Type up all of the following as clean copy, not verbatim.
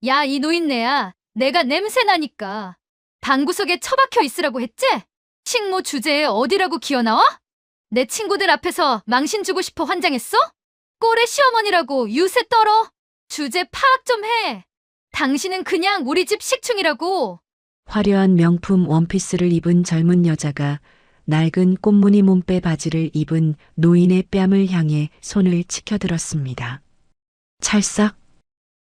야, 이 노인네야. 내가 냄새 나니까. 방구석에 처박혀 있으라고 했지? 식모 주제에 어디라고 기어나와? 내 친구들 앞에서 망신 주고 싶어 환장했어? 꼴의 시어머니라고 유세 떨어. 주제 파악 좀 해. 당신은 그냥 우리 집 식충이라고. 화려한 명품 원피스를 입은 젊은 여자가 낡은 꽃무늬 몸빼 바지를 입은 노인의 뺨을 향해 손을 치켜들었습니다. 찰싹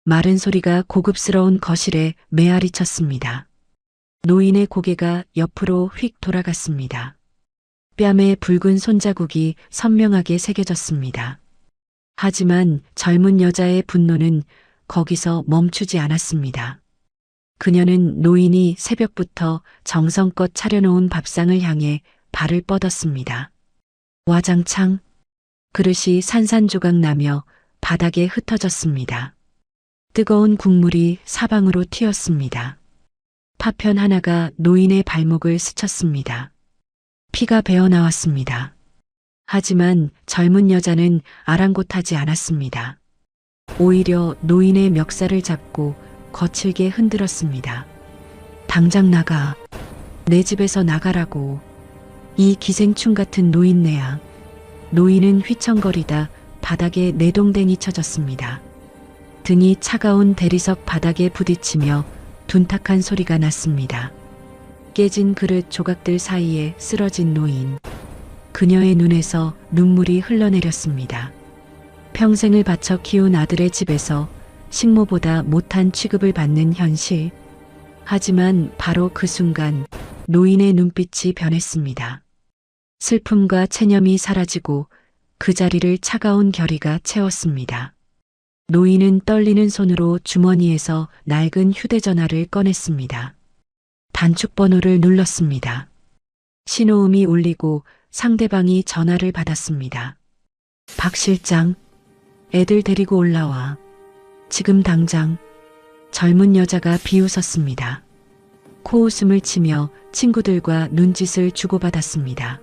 마른 소리가 고급스러운 거실에 메아리 쳤습니다. 노인의 고개가 옆으로 휙 돌아갔습니다. 뺨에 붉은 손자국이 선명하게 새겨졌습니다. 하지만 젊은 여자의 분노는 거기서 멈추지 않았습니다. 그녀는 노인이 새벽부터 정성껏 차려놓은 밥상을 향해 발을 뻗었습니다. 와장창 그릇이 산산조각 나며 바닥에 흩어졌습니다. 뜨거운 국물이 사방으로 튀었습니다. 파편 하나가 노인의 발목을 스쳤습니다. 피가 배어나왔습니다. 하지만 젊은 여자는 아랑곳하지 않았습니다. 오히려 노인의 멱살을 잡고 거칠게 흔들었습니다. 당장 나가. 내 집에서 나가라고. 이 기생충 같은 노인네야. 노인은 휘청거리다 바닥에 내동댕이 쳐졌습니다. 등이 차가운 대리석 바닥에 부딪히며 둔탁한 소리가 났습니다. 깨진 그릇 조각들 사이에 쓰러진 노인. 그녀의 눈에서 눈물이 흘러내렸습니다. 평생을 바쳐 키운 아들의 집에서 식모보다 못한 취급을 받는 현실. 하지만 바로 그 순간 노인의 눈빛이 변했습니다. 슬픔과 체념이 사라지고 그 자리를 차가운 결의가 채웠습니다. 노인은 떨리는 손으로 주머니에서 낡은 휴대전화를 꺼냈습니다. 단축번호를 눌렀습니다. 신호음이 울리고 상대방이 전화를 받았습니다. 박 실장, 애들 데리고 올라와. 지금 당장. 젊은 여자가 비웃었습니다. 코웃음을 치며 친구들과 눈짓을 주고받았습니다.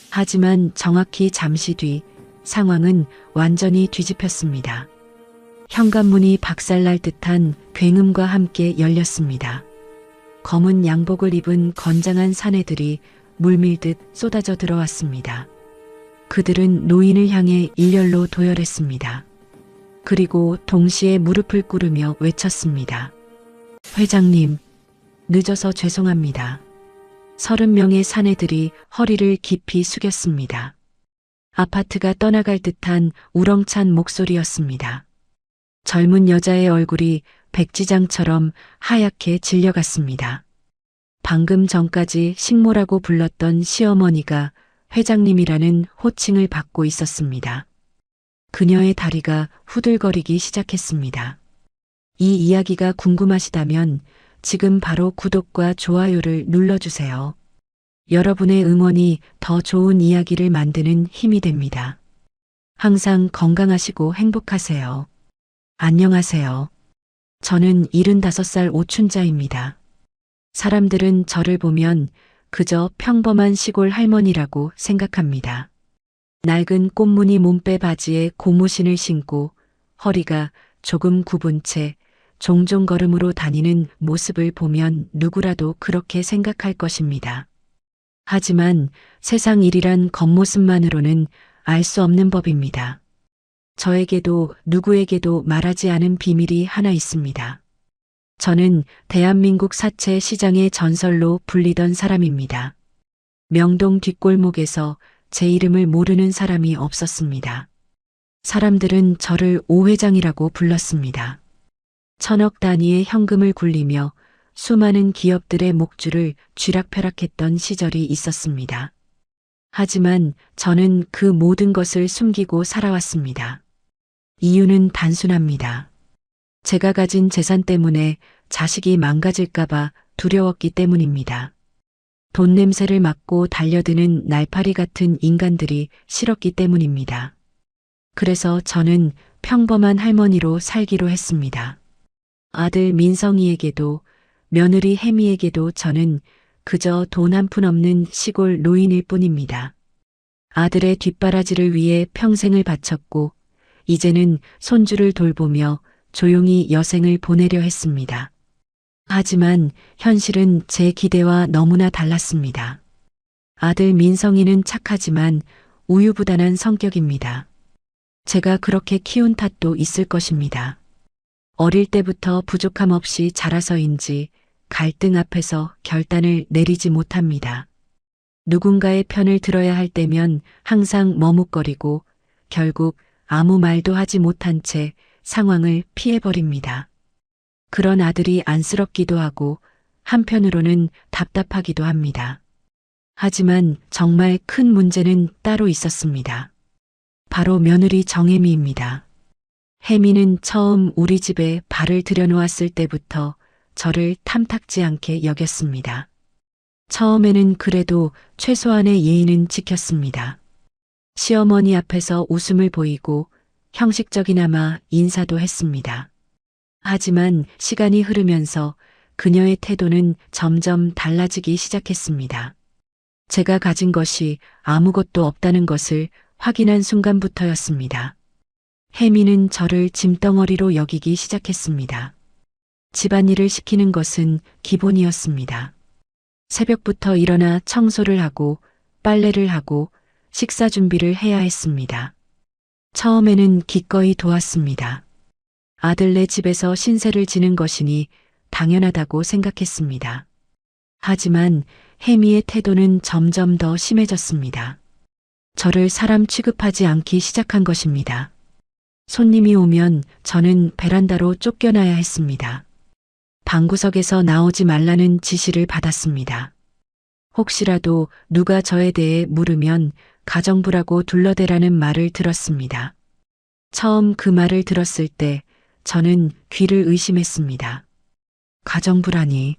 하지만 정확히 잠시 뒤 상황은 완전히 뒤집혔습니다. 현관문이 박살날 듯한 굉음과 함께 열렸습니다. 검은 양복을 입은 건장한 사내들이 물밀듯 쏟아져 들어왔습니다. 그들은 노인을 향해 일렬로 도열했습니다. 그리고 동시에 무릎을 꿇으며 외쳤습니다. 회장님, 늦어서 죄송합니다. 30명의 사내들이 허리를 깊이 숙였습니다. 아파트가 떠나갈 듯한 우렁찬 목소리였습니다. 젊은 여자의 얼굴이 백지장처럼 하얗게 질려갔습니다. 방금 전까지 식모라고 불렀던 시어머니가 회장님이라는 호칭을 받고 있었습니다. 그녀의 다리가 후들거리기 시작했습니다. 이 이야기가 궁금하시다면 지금 바로 구독과 좋아요를 눌러주세요. 여러분의 응원이 더 좋은 이야기를 만드는 힘이 됩니다. 항상 건강하시고 행복하세요. 안녕하세요. 저는 75살 오춘자입니다. 사람들은 저를 보면 그저 평범한 시골 할머니라고 생각합니다. 낡은 꽃무늬 몸빼 바지에 고무신을 신고 허리가 조금 굽은 채 종종 걸음으로 다니는 모습을 보면 누구라도 그렇게 생각할 것입니다. 하지만 세상 일이란 겉모습만으로는 알 수 없는 법입니다. 저에게도 누구에게도 말하지 않은 비밀이 하나 있습니다. 저는 대한민국 사채 시장의 전설로 불리던 사람입니다. 명동 뒷골목에서 제 이름을 모르는 사람이 없었습니다. 사람들은 저를 오 회장이라고 불렀습니다. 천억 단위의 현금을 굴리며 수많은 기업들의 목줄을 쥐락펴락했던 시절이 있었습니다. 하지만 저는 그 모든 것을 숨기고 살아왔습니다. 이유는 단순합니다. 제가 가진 재산 때문에 자식이 망가질까봐 두려웠기 때문입니다. 돈 냄새를 맡고 달려드는 날파리 같은 인간들이 싫었기 때문입니다. 그래서 저는 평범한 할머니로 살기로 했습니다. 아들 민성이에게도 며느리 혜미에게도 저는 그저 돈 한 푼 없는 시골 노인일 뿐입니다. 아들의 뒷바라지를 위해 평생을 바쳤고 이제는 손주를 돌보며 조용히 여생을 보내려 했습니다. 하지만 현실은 제 기대와 너무나 달랐습니다. 아들 민성이는 착하지만 우유부단한 성격입니다. 제가 그렇게 키운 탓도 있을 것입니다. 어릴 때부터 부족함 없이 자라서인지 갈등 앞에서 결단을 내리지 못합니다. 누군가의 편을 들어야 할 때면 항상 머뭇거리고 결국 아무 말도 하지 못한 채 상황을 피해버립니다. 그런 아들이 안쓰럽기도 하고 한편으로는 답답하기도 합니다. 하지만 정말 큰 문제는 따로 있었습니다. 바로 며느리 정혜미입니다. 혜미는 처음 우리 집에 발을 들여놓았을 때부터 저를 탐탁지 않게 여겼습니다. 처음에는 그래도 최소한의 예의는 지켰습니다. 시어머니 앞에서 웃음을 보이고 형식적이나마 인사도 했습니다. 하지만 시간이 흐르면서 그녀의 태도는 점점 달라지기 시작했습니다. 제가 가진 것이 아무것도 없다는 것을 확인한 순간부터였습니다. 혜미는 저를 짐덩어리로 여기기 시작했습니다. 집안일을 시키는 것은 기본이었습니다. 새벽부터 일어나 청소를 하고 빨래를 하고 식사 준비를 해야 했습니다. 처음에는 기꺼이 도왔습니다. 아들네 집에서 신세를 지는 것이니 당연하다고 생각했습니다. 하지만 혜미의 태도는 점점 더 심해졌습니다. 저를 사람 취급하지 않기 시작한 것입니다. 손님이 오면 저는 베란다로 쫓겨나야 했습니다. 방구석에서 나오지 말라는 지시를 받았습니다. 혹시라도 누가 저에 대해 물으면 가정부라고 둘러대라는 말을 들었습니다. 처음 그 말을 들었을 때 저는 귀를 의심했습니다. 가정부라니.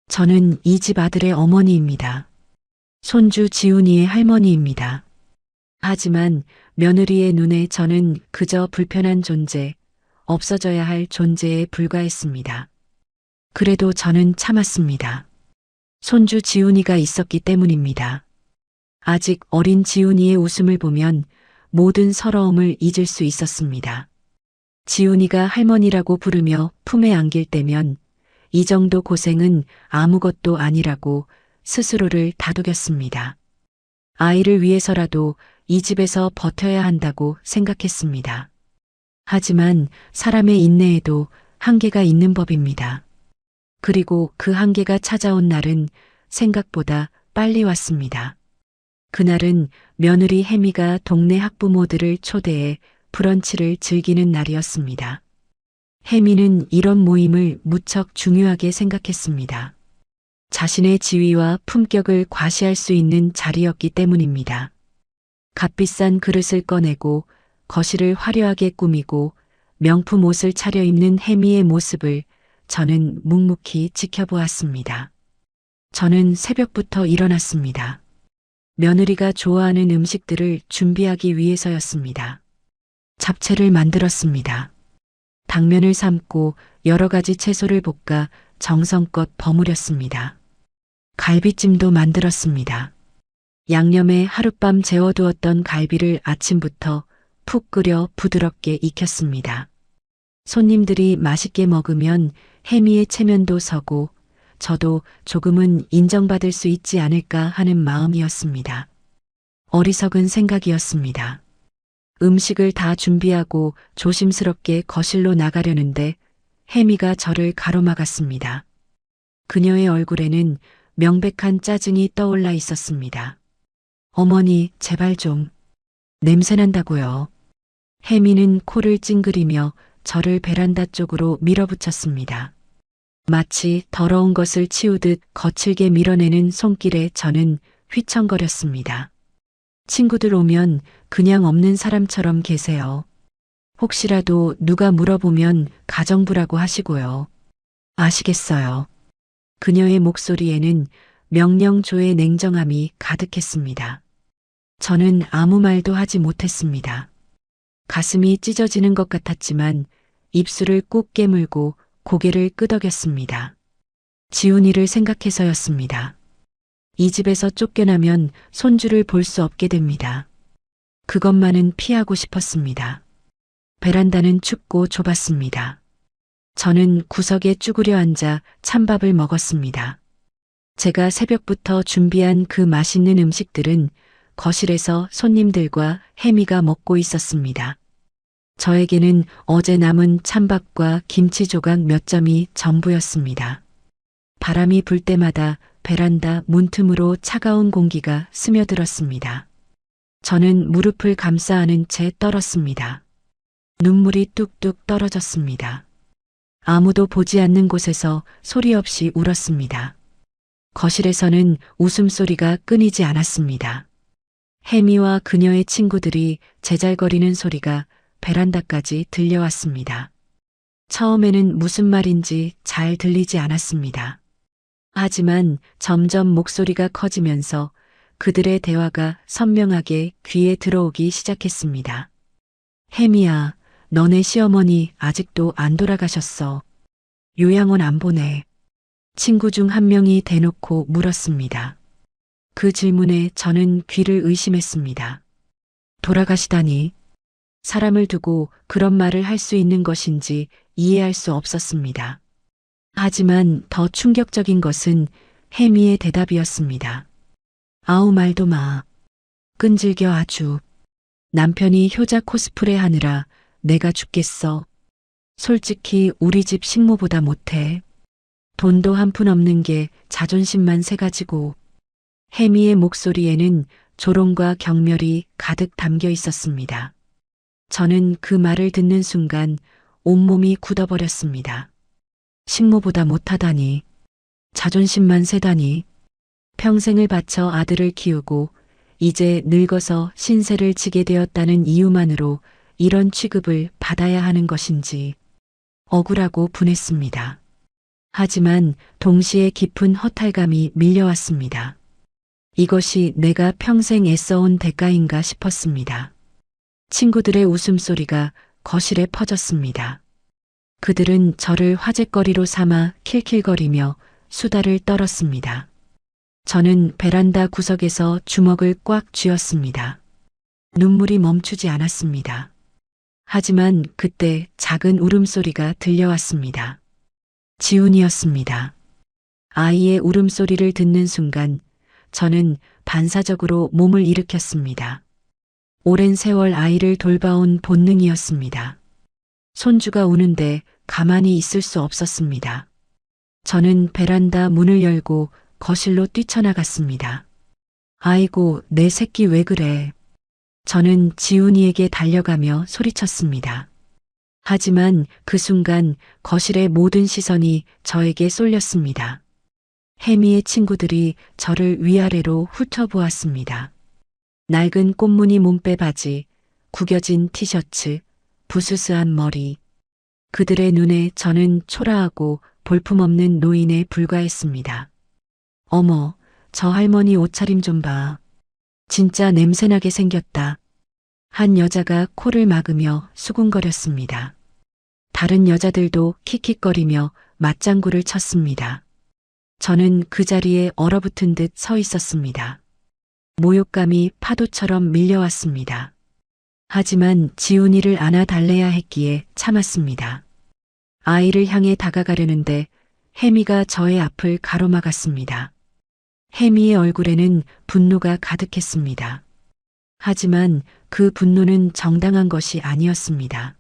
저는 이 집 아들의 어머니입니다. 손주 지훈이의 할머니입니다. 하지만 며느리의 눈에 저는 그저 불편한 존재, 없어져야 할 존재에 불과했습니다. 그래도 저는 참았습니다. 손주 지훈이가 있었기 때문입니다. 아직 어린 지훈이의 웃음을 보면 모든 서러움을 잊을 수 있었습니다. 지훈이가 할머니라고 부르며 품에 안길 때면 이 정도 고생은 아무것도 아니라고 스스로를 다독였습니다. 아이를 위해서라도 이 집에서 버텨야 한다고 생각했습니다. 하지만 사람의 인내에도 한계가 있는 법입니다. 그리고 그 한계가 찾아온 날은 생각보다 빨리 왔습니다. 그날은 며느리 혜미가 동네 학부모들을 초대해 브런치를 즐기는 날이었습니다. 혜미는 이런 모임을 무척 중요하게 생각했습니다. 자신의 지위와 품격을 과시할 수 있는 자리였기 때문입니다. 값비싼 그릇을 꺼내고 거실을 화려하게 꾸미고 명품 옷을 차려입는 혜미의 모습을 저는 묵묵히 지켜보았습니다. 저는 새벽부터 일어났습니다. 며느리가 좋아하는 음식들을 준비하기 위해서였습니다. 잡채를 만들었습니다. 당면을 삶고 여러 가지 채소를 볶아 정성껏 버무렸습니다. 갈비찜도 만들었습니다. 양념에 하룻밤 재워두었던 갈비를 아침부터 푹 끓여 부드럽게 익혔습니다. 손님들이 맛있게 먹으면 혜미의 체면도 서고 저도 조금은 인정받을 수 있지 않을까 하는 마음이었습니다. 어리석은 생각이었습니다. 음식을 다 준비하고 조심스럽게 거실로 나가려는데 혜미가 저를 가로막았습니다. 그녀의 얼굴에는 명백한 짜증이 떠올라 있었습니다. 어머니, 제발 좀. 냄새난다고요. 혜미는 코를 찡그리며 저를 베란다 쪽으로 밀어붙였습니다. 마치 더러운 것을 치우듯 거칠게 밀어내는 손길에 저는 휘청거렸습니다. 친구들 오면 그냥 없는 사람처럼 계세요. 혹시라도 누가 물어보면 가정부라고 하시고요. 아시겠어요? 그녀의 목소리에는 명령조의 냉정함이 가득했습니다. 저는 아무 말도 하지 못했습니다. 가슴이 찢어지는 것 같았지만 입술을 꾹 깨물고 고개를 끄덕였습니다. 지훈이를 생각해서였습니다. 이 집에서 쫓겨나면 손주를 볼 수 없게 됩니다. 그것만은 피하고 싶었습니다. 베란다는 춥고 좁았습니다. 저는 구석에 쭈그려 앉아 찬밥을 먹었습니다. 제가 새벽부터 준비한 그 맛있는 음식들은 거실에서 손님들과 혜미가 먹고 있었습니다. 저에게는 어제 남은 찬밥과 김치 조각 몇 점이 전부였습니다. 바람이 불 때마다 베란다 문틈으로 차가운 공기가 스며들었습니다. 저는 무릎을 감싸 안은 채 떨었습니다. 눈물이 뚝뚝 떨어졌습니다. 아무도 보지 않는 곳에서 소리 없이 울었습니다. 거실에서는 웃음소리가 끊이지 않았습니다. 혜미와 그녀의 친구들이 제잘거리는 소리가 베란다까지 들려왔습니다. 처음에는 무슨 말인지 잘 들리지 않았습니다. 하지만 점점 목소리가 커지면서 그들의 대화가 선명하게 귀에 들어오기 시작했습니다. 혜미야, 너네 시어머니 아직도 안 돌아가셨어. 요양원 안 보내. 친구 중 한 명이 대놓고 물었습니다. 그 질문에 저는 귀를 의심했습니다. 돌아가시다니. 사람을 두고 그런 말을 할 수 있는 것인지 이해할 수 없었습니다. 하지만 더 충격적인 것은 혜미의 대답이었습니다. 아우 말도 마. 끈질겨 아주. 남편이 효자 코스프레 하느라 내가 죽겠어. 솔직히 우리 집 식모보다 못해. 돈도 한 푼 없는 게 자존심만 새가지고. 혜미의 목소리에는 조롱과 경멸이 가득 담겨 있었습니다. 저는 그 말을 듣는 순간 온몸이 굳어버렸습니다. 식모보다 못하다니. 자존심만 세다니. 평생을 바쳐 아들을 키우고 이제 늙어서 신세를 지게 되었다는 이유만으로 이런 취급을 받아야 하는 것인지 억울하고 분했습니다. 하지만 동시에 깊은 허탈감이 밀려왔습니다. 이것이 내가 평생 애써온 대가인가 싶었습니다. 친구들의 웃음소리가 거실에 퍼졌습니다. 그들은 저를 화제거리로 삼아 킬킬거리며 수다를 떨었습니다. 저는 베란다 구석에서 주먹을 꽉 쥐었습니다. 눈물이 멈추지 않았습니다. 하지만 그때 작은 울음소리가 들려왔습니다. 지훈이었습니다. 아이의 울음소리를 듣는 순간 저는 반사적으로 몸을 일으켰습니다. 오랜 세월 아이를 돌봐온 본능이었습니다. 손주가 우는데 가만히 있을 수 없었습니다. 저는 베란다 문을 열고 거실로 뛰쳐나갔습니다. 아이고, 내 새끼 왜 그래? 저는 지훈이에게 달려가며 소리쳤습니다. 하지만 그 순간 거실의 모든 시선이 저에게 쏠렸습니다. 혜미의 친구들이 저를 위아래로 훑어보았습니다. 낡은 꽃무늬 몸빼 바지, 구겨진 티셔츠, 부스스한 머리. 그들의 눈에 저는 초라하고 볼품없는 노인에 불과했습니다. 어머, 저 할머니 옷차림 좀 봐. 진짜 냄새나게 생겼다. 한 여자가 코를 막으며 수군거렸습니다. 다른 여자들도 킥킥거리며 맞장구를 쳤습니다. 저는 그 자리에 얼어붙은 듯 서 있었습니다. 모욕감이 파도처럼 밀려왔습니다. 하지만 지훈이를 안아달래야 했기에 참았습니다. 아이를 향해 다가가려는데 혜미가 저의 앞을 가로막았습니다. 혜미의 얼굴에는 분노가 가득했습니다. 하지만 그 분노는 정당한 것이 아니었습니다.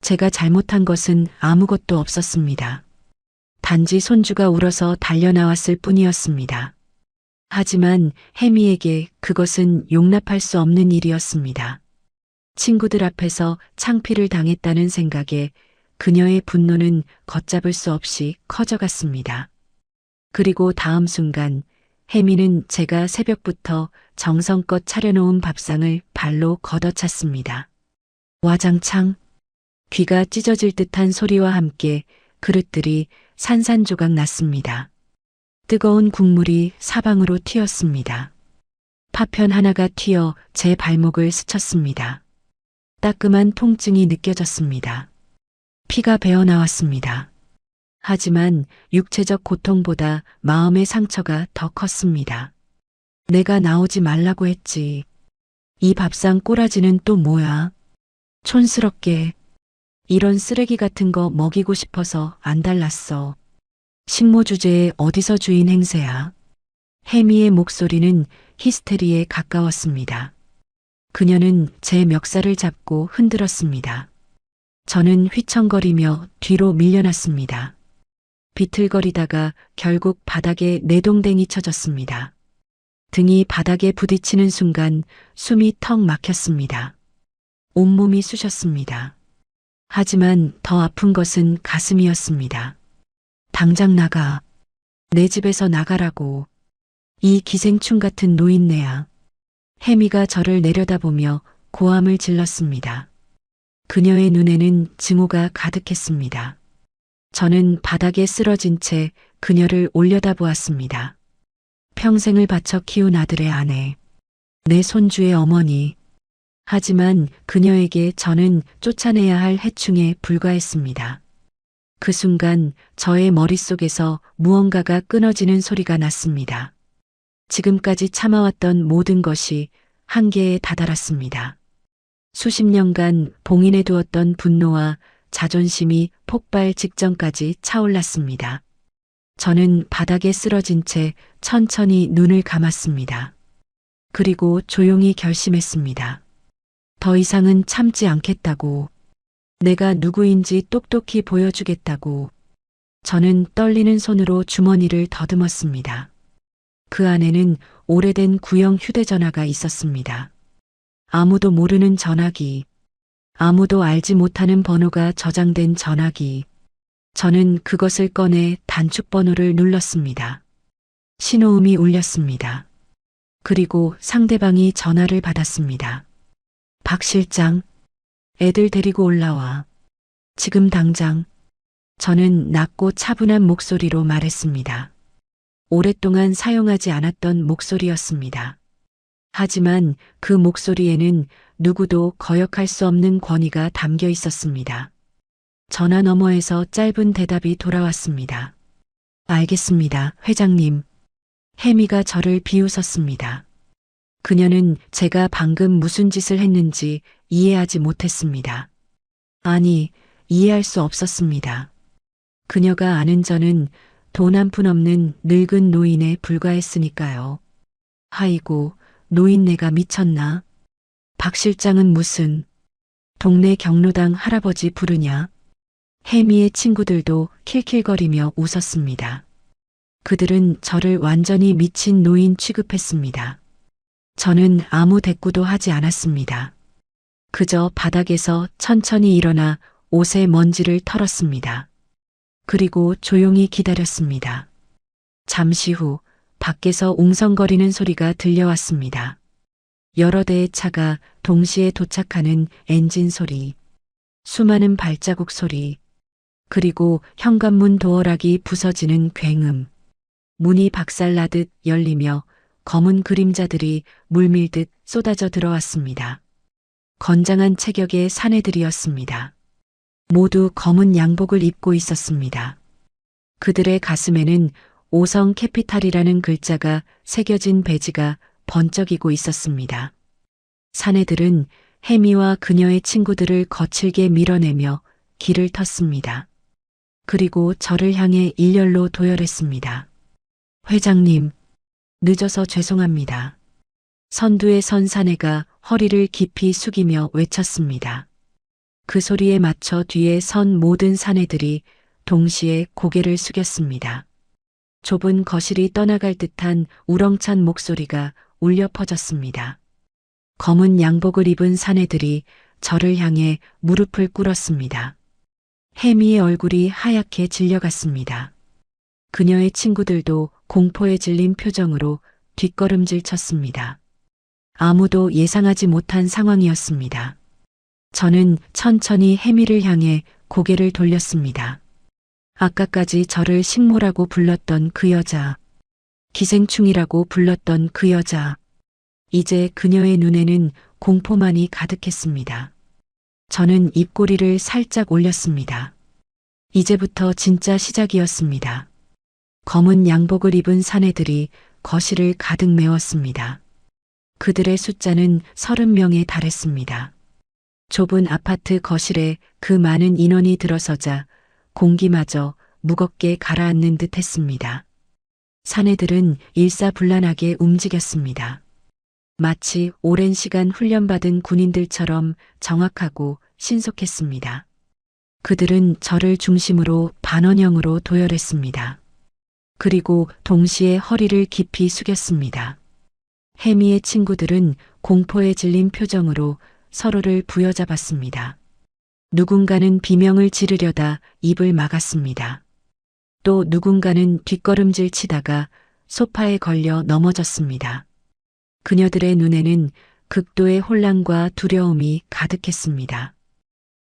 제가 잘못한 것은 아무것도 없었습니다. 단지 손주가 울어서 달려나왔을 뿐이었습니다. 하지만 혜미에게 그것은 용납할 수 없는 일이었습니다. 친구들 앞에서 창피를 당했다는 생각에 그녀의 분노는 걷잡을 수 없이 커져갔습니다. 그리고 다음 순간 혜미는 제가 새벽부터 정성껏 차려놓은 밥상을 발로 걷어찼습니다. 와장창. 귀가 찢어질 듯한 소리와 함께 그릇들이 산산조각 났습니다. 뜨거운 국물이 사방으로 튀었습니다. 파편 하나가 튀어 제 발목을 스쳤습니다. 따끔한 통증이 느껴졌습니다. 피가 배어 나왔습니다. 하지만 육체적 고통보다 마음의 상처가 더 컸습니다. 내가 나오지 말라고 했지. 이 밥상 꼬라지는 또 뭐야? 촌스럽게. 이런 쓰레기 같은 거 먹이고 싶어서 안 달랐어. 식모 주제에 어디서 주인 행세야? 혜미의 목소리는 히스테리에 가까웠습니다. 그녀는 제 멱살을 잡고 흔들었습니다. 저는 휘청거리며 뒤로 밀려났습니다. 비틀거리다가 결국 바닥에 내동댕이 쳐졌습니다. 등이 바닥에 부딪히는 순간 숨이 턱 막혔습니다. 온몸이 쑤셨습니다. 하지만 더 아픈 것은 가슴이었습니다. 당장 나가. 내 집에서 나가라고. 이 기생충 같은 노인네야. 혜미가 저를 내려다보며 고함을 질렀습니다. 그녀의 눈에는 증오가 가득했습니다. 저는 바닥에 쓰러진 채 그녀를 올려다보았습니다. 평생을 바쳐 키운 아들의 아내, 내 손주의 어머니. 하지만 그녀에게 저는 쫓아내야 할 해충에 불과했습니다. 그 순간 저의 머릿속에서 무언가가 끊어지는 소리가 났습니다. 지금까지 참아왔던 모든 것이 한계에 다다랐습니다. 수십 년간 봉인해 두었던 분노와 자존심이 폭발 직전까지 차올랐습니다. 저는 바닥에 쓰러진 채 천천히 눈을 감았습니다. 그리고 조용히 결심했습니다. 더 이상은 참지 않겠다고. 내가 누구인지 똑똑히 보여주겠다고. 저는 떨리는 손으로 주머니를 더듬었습니다. 그 안에는 오래된 구형 휴대전화가 있었습니다. 아무도 모르는 전화기, 아무도 알지 못하는 번호가 저장된 전화기. 저는 그것을 꺼내 단축번호를 눌렀습니다. 신호음이 울렸습니다. 그리고 상대방이 전화를 받았습니다. 박 실장, 애들 데리고 올라와. 지금 당장. 저는 낮고 차분한 목소리로 말했습니다. 오랫동안 사용하지 않았던 목소리였습니다. 하지만 그 목소리에는 누구도 거역할 수 없는 권위가 담겨 있었습니다. 전화 너머에서 짧은 대답이 돌아왔습니다. 알겠습니다, 회장님. 혜미가 저를 비웃었습니다. 그녀는 제가 방금 무슨 짓을 했는지 이해하지 못했습니다. 아니, 이해할 수 없었습니다. 그녀가 아는 저는 돈 한 푼 없는 늙은 노인에 불과했으니까요. 아이고, 노인네가 미쳤나? 박 실장은 무슨 동네 경로당 할아버지 부르냐? 혜미의 친구들도 킬킬거리며 웃었습니다. 그들은 저를 완전히 미친 노인 취급했습니다. 저는 아무 대꾸도 하지 않았습니다. 그저 바닥에서 천천히 일어나 옷에 먼지를 털었습니다. 그리고 조용히 기다렸습니다. 잠시 후 밖에서 웅성거리는 소리가 들려왔습니다. 여러 대의 차가 동시에 도착하는 엔진 소리, 수많은 발자국 소리, 그리고 현관문 도어락이 부서지는 굉음, 문이 박살나듯 열리며 검은 그림자들이 물밀듯 쏟아져 들어왔습니다. 건장한 체격의 사내들이었습니다. 모두 검은 양복을 입고 있었습니다. 그들의 가슴에는 오성 캐피탈이라는 글자가 새겨진 배지가 번쩍이고 있었습니다. 사내들은 혜미와 그녀의 친구들을 거칠게 밀어내며 길을 텄습니다. 그리고 저를 향해 일렬로 도열했습니다. 회장님, 늦어서 죄송합니다. 선두에 선 사내가 허리를 깊이 숙이며 외쳤습니다. 그 소리에 맞춰 뒤에 선 모든 사내들이 동시에 고개를 숙였습니다. 좁은 거실이 떠나갈 듯한 우렁찬 목소리가 울려 퍼졌습니다. 검은 양복을 입은 사내들이 저를 향해 무릎을 꿇었습니다. 혜미의 얼굴이 하얗게 질려갔습니다. 그녀의 친구들도 공포에 질린 표정으로 뒷걸음질 쳤습니다. 아무도 예상하지 못한 상황이었습니다. 저는 천천히 혜미를 향해 고개를 돌렸습니다. 아까까지 저를 식모라고 불렀던 그 여자, 기생충이라고 불렀던 그 여자, 이제 그녀의 눈에는 공포만이 가득했습니다. 저는 입꼬리를 살짝 올렸습니다. 이제부터 진짜 시작이었습니다. 검은 양복을 입은 사내들이 거실을 가득 메웠습니다. 그들의 숫자는 30명에 달했습니다. 좁은 아파트 거실에 그 많은 인원이 들어서자 공기마저 무겁게 가라앉는 듯 했습니다. 사내들은 일사불란하게 움직였습니다. 마치 오랜 시간 훈련받은 군인들처럼 정확하고 신속했습니다. 그들은 저를 중심으로 반원형으로 도열했습니다. 그리고 동시에 허리를 깊이 숙였습니다. 혜미의 친구들은 공포에 질린 표정으로 서로를 부여잡았습니다. 누군가는 비명을 지르려다 입을 막았습니다. 또 누군가는 뒷걸음질 치다가 소파에 걸려 넘어졌습니다. 그녀들의 눈에는 극도의 혼란과 두려움이 가득했습니다.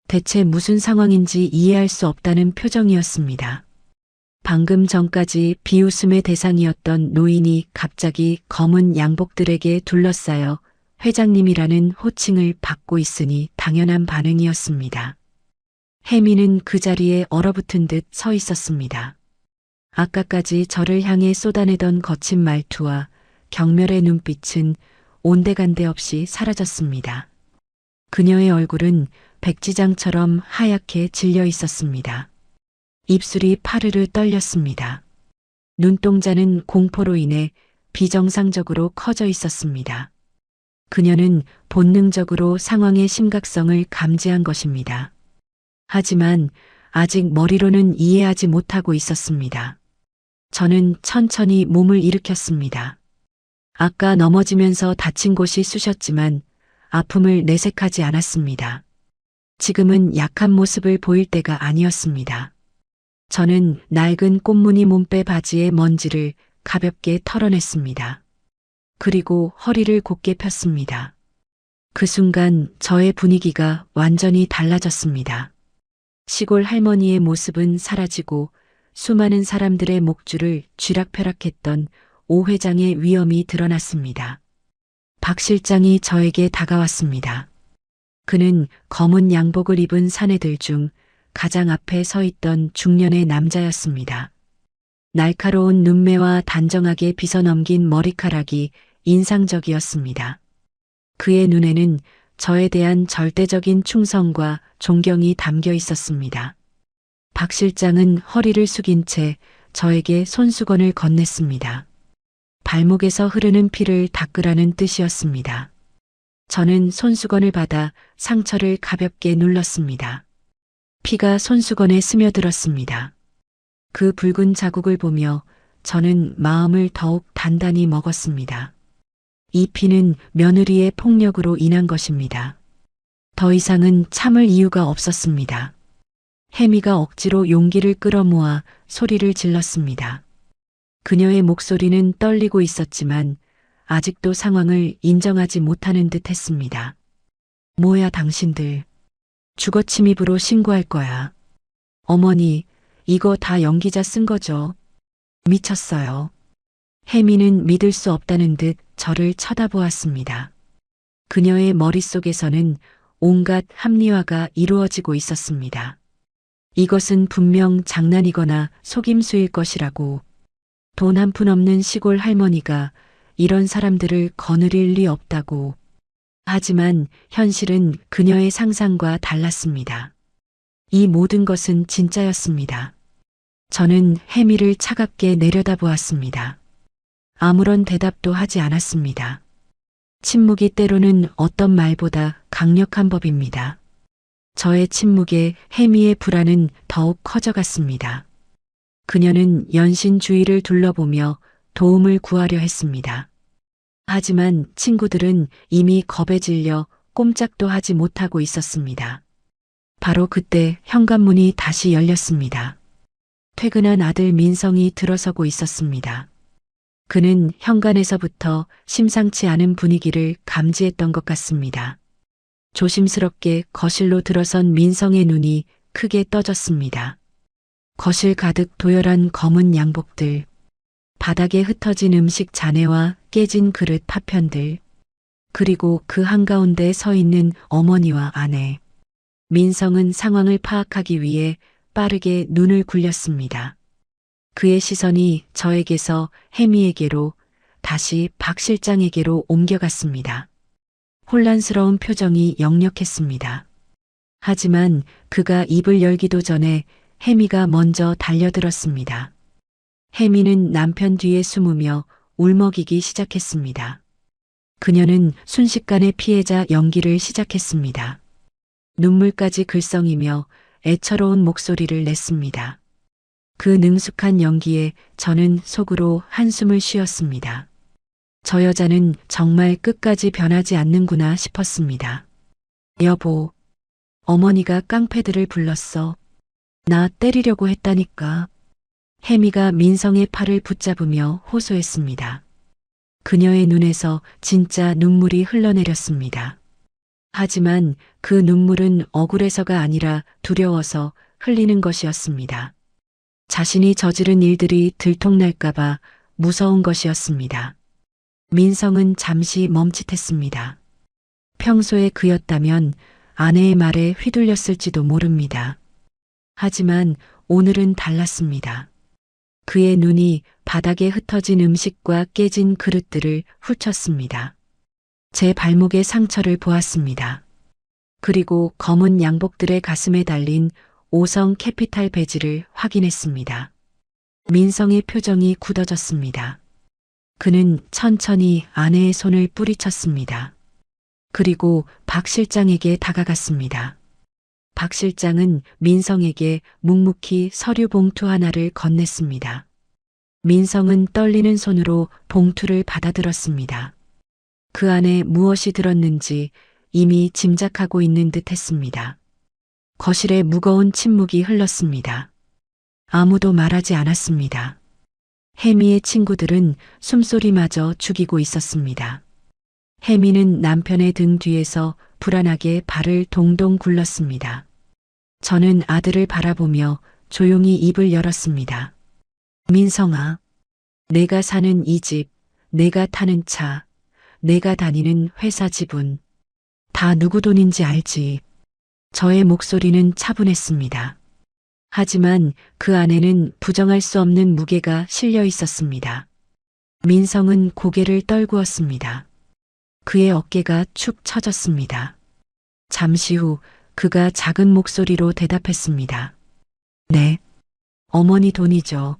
대체 무슨 상황인지 이해할 수 없다는 표정이었습니다. 방금 전까지 비웃음의 대상이었던 노인이 갑자기 검은 양복들에게 둘러싸여 회장님이라는 호칭을 받고 있으니 당연한 반응이었습니다. 혜미는 그 자리에 얼어붙은 듯 서 있었습니다. 아까까지 저를 향해 쏟아내던 거친 말투와 경멸의 눈빛은 온데간데 없이 사라졌습니다. 그녀의 얼굴은 백지장처럼 하얗게 질려 있었습니다. 입술이 파르르 떨렸습니다. 눈동자는 공포로 인해 비정상적으로 커져 있었습니다. 그녀는 본능적으로 상황의 심각성을 감지한 것입니다. 하지만 아직 머리로는 이해하지 못하고 있었습니다. 저는 천천히 몸을 일으켰습니다. 아까 넘어지면서 다친 곳이 쑤셨지만 아픔을 내색하지 않았습니다. 지금은 약한 모습을 보일 때가 아니었습니다. 저는 낡은 꽃무늬 몸빼 바지의 먼지를 가볍게 털어냈습니다. 그리고 허리를 곧게 폈습니다. 그 순간 저의 분위기가 완전히 달라졌습니다. 시골 할머니의 모습은 사라지고 수많은 사람들의 목줄을 쥐락펴락했던 오 회장의 위엄이 드러났습니다. 박 실장이 저에게 다가왔습니다. 그는 검은 양복을 입은 사내들 중 가장 앞에 서 있던 중년의 남자였습니다. 날카로운 눈매와 단정하게 빗어넘긴 머리카락이 인상적이었습니다. 그의 눈에는 저에 대한 절대적인 충성과 존경이 담겨 있었습니다. 박 실장은 허리를 숙인 채 저에게 손수건을 건넸습니다. 발목에서 흐르는 피를 닦으라는 뜻이었습니다. 저는 손수건을 받아 상처를 가볍게 눌렀습니다. 피가 손수건에 스며들었습니다. 그 붉은 자국을 보며 저는 마음을 더욱 단단히 먹었습니다. 이 피는 며느리의 폭력으로 인한 것입니다. 더 이상은 참을 이유가 없었습니다. 혜미가 억지로 용기를 끌어모아 소리를 질렀습니다. 그녀의 목소리는 떨리고 있었지만 아직도 상황을 인정하지 못하는 듯 했습니다. 뭐야 당신들. 주거 침입으로 신고할 거야. 어머니, 이거 다 연기자 쓴 거죠? 미쳤어요. 혜미는 믿을 수 없다는 듯 저를 쳐다보았습니다. 그녀의 머릿속에서는 온갖 합리화가 이루어지고 있었습니다. 이것은 분명 장난이거나 속임수일 것이라고. 돈 한 푼 없는 시골 할머니가 이런 사람들을 거느릴 리 없다고. 하지만 현실은 그녀의 상상과 달랐습니다. 이 모든 것은 진짜였습니다. 저는 혜미를 차갑게 내려다보았습니다. 아무런 대답도 하지 않았습니다. 침묵이 때로는 어떤 말보다 강력한 법입니다. 저의 침묵에 혜미의 불안은 더욱 커져갔습니다. 그녀는 연신 주위를 둘러보며 도움을 구하려 했습니다. 하지만 친구들은 이미 겁에 질려 꼼짝도 하지 못하고 있었습니다. 바로 그때 현관문이 다시 열렸습니다. 퇴근한 아들 민성이 들어서고 있었습니다. 그는 현관에서부터 심상치 않은 분위기를 감지했던 것 같습니다. 조심스럽게 거실로 들어선 민성의 눈이 크게 떠졌습니다. 거실 가득 도열한 검은 양복들, 바닥에 흩어진 음식 잔해와 깨진 그릇 파편들, 그리고 그 한가운데 서 있는 어머니와 아내. 민성은 상황을 파악하기 위해 빠르게 눈을 굴렸습니다. 그의 시선이 저에게서 혜미에게로 다시 박 실장에게로 옮겨갔습니다. 혼란스러운 표정이 역력했습니다. 하지만 그가 입을 열기도 전에 혜미가 먼저 달려들었습니다. 혜미는 남편 뒤에 숨으며 울먹이기 시작했습니다. 그녀는 순식간에 피해자 연기를 시작했습니다. 눈물까지 글썽이며 애처로운 목소리를 냈습니다. 그 능숙한 연기에 저는 속으로 한숨을 쉬었습니다. 저 여자는 정말 끝까지 변하지 않는구나 싶었습니다. 여보, 어머니가 깡패들을 불렀어. 나 때리려고 했다니까. 혜미가 민성의 팔을 붙잡으며 호소했습니다. 그녀의 눈에서 진짜 눈물이 흘러내렸습니다. 하지만 그 눈물은 억울해서가 아니라 두려워서 흘리는 것이었습니다. 자신이 저지른 일들이 들통날까봐 무서운 것이었습니다. 민성은 잠시 멈칫했습니다. 평소에 그였다면 아내의 말에 휘둘렸을지도 모릅니다. 하지만 오늘은 달랐습니다. 그의 눈이 바닥에 흩어진 음식과 깨진 그릇들을 훑었습니다. 제 발목의 상처를 보았습니다. 그리고 검은 양복들의 가슴에 달린 5성 캐피탈 배지를 확인했습니다. 민성의 표정이 굳어졌습니다. 그는 천천히 아내의 손을 뿌리쳤습니다. 그리고 박 실장에게 다가갔습니다. 박 실장은 민성에게 묵묵히 서류 봉투 하나를 건넸습니다. 민성은 떨리는 손으로 봉투를 받아들었습니다. 그 안에 무엇이 들었는지 이미 짐작하고 있는 듯 했습니다. 거실에 무거운 침묵이 흘렀습니다. 아무도 말하지 않았습니다. 혜미의 친구들은 숨소리마저 죽이고 있었습니다. 혜미는 남편의 등 뒤에서 불안하게 발을 동동 굴렀습니다. 저는 아들을 바라보며 조용히 입을 열었습니다. 민성아, 내가 사는 이 집, 내가 타는 차, 내가 다니는 회사 지분, 다 누구 돈인지 알지. 저의 목소리는 차분했습니다. 하지만 그 안에는 부정할 수 없는 무게가 실려 있었습니다. 민성은 고개를 떨구었습니다. 그의 어깨가 축 처졌습니다. 잠시 후 그가 작은 목소리로 대답했습니다. 네, 어머니 돈이죠.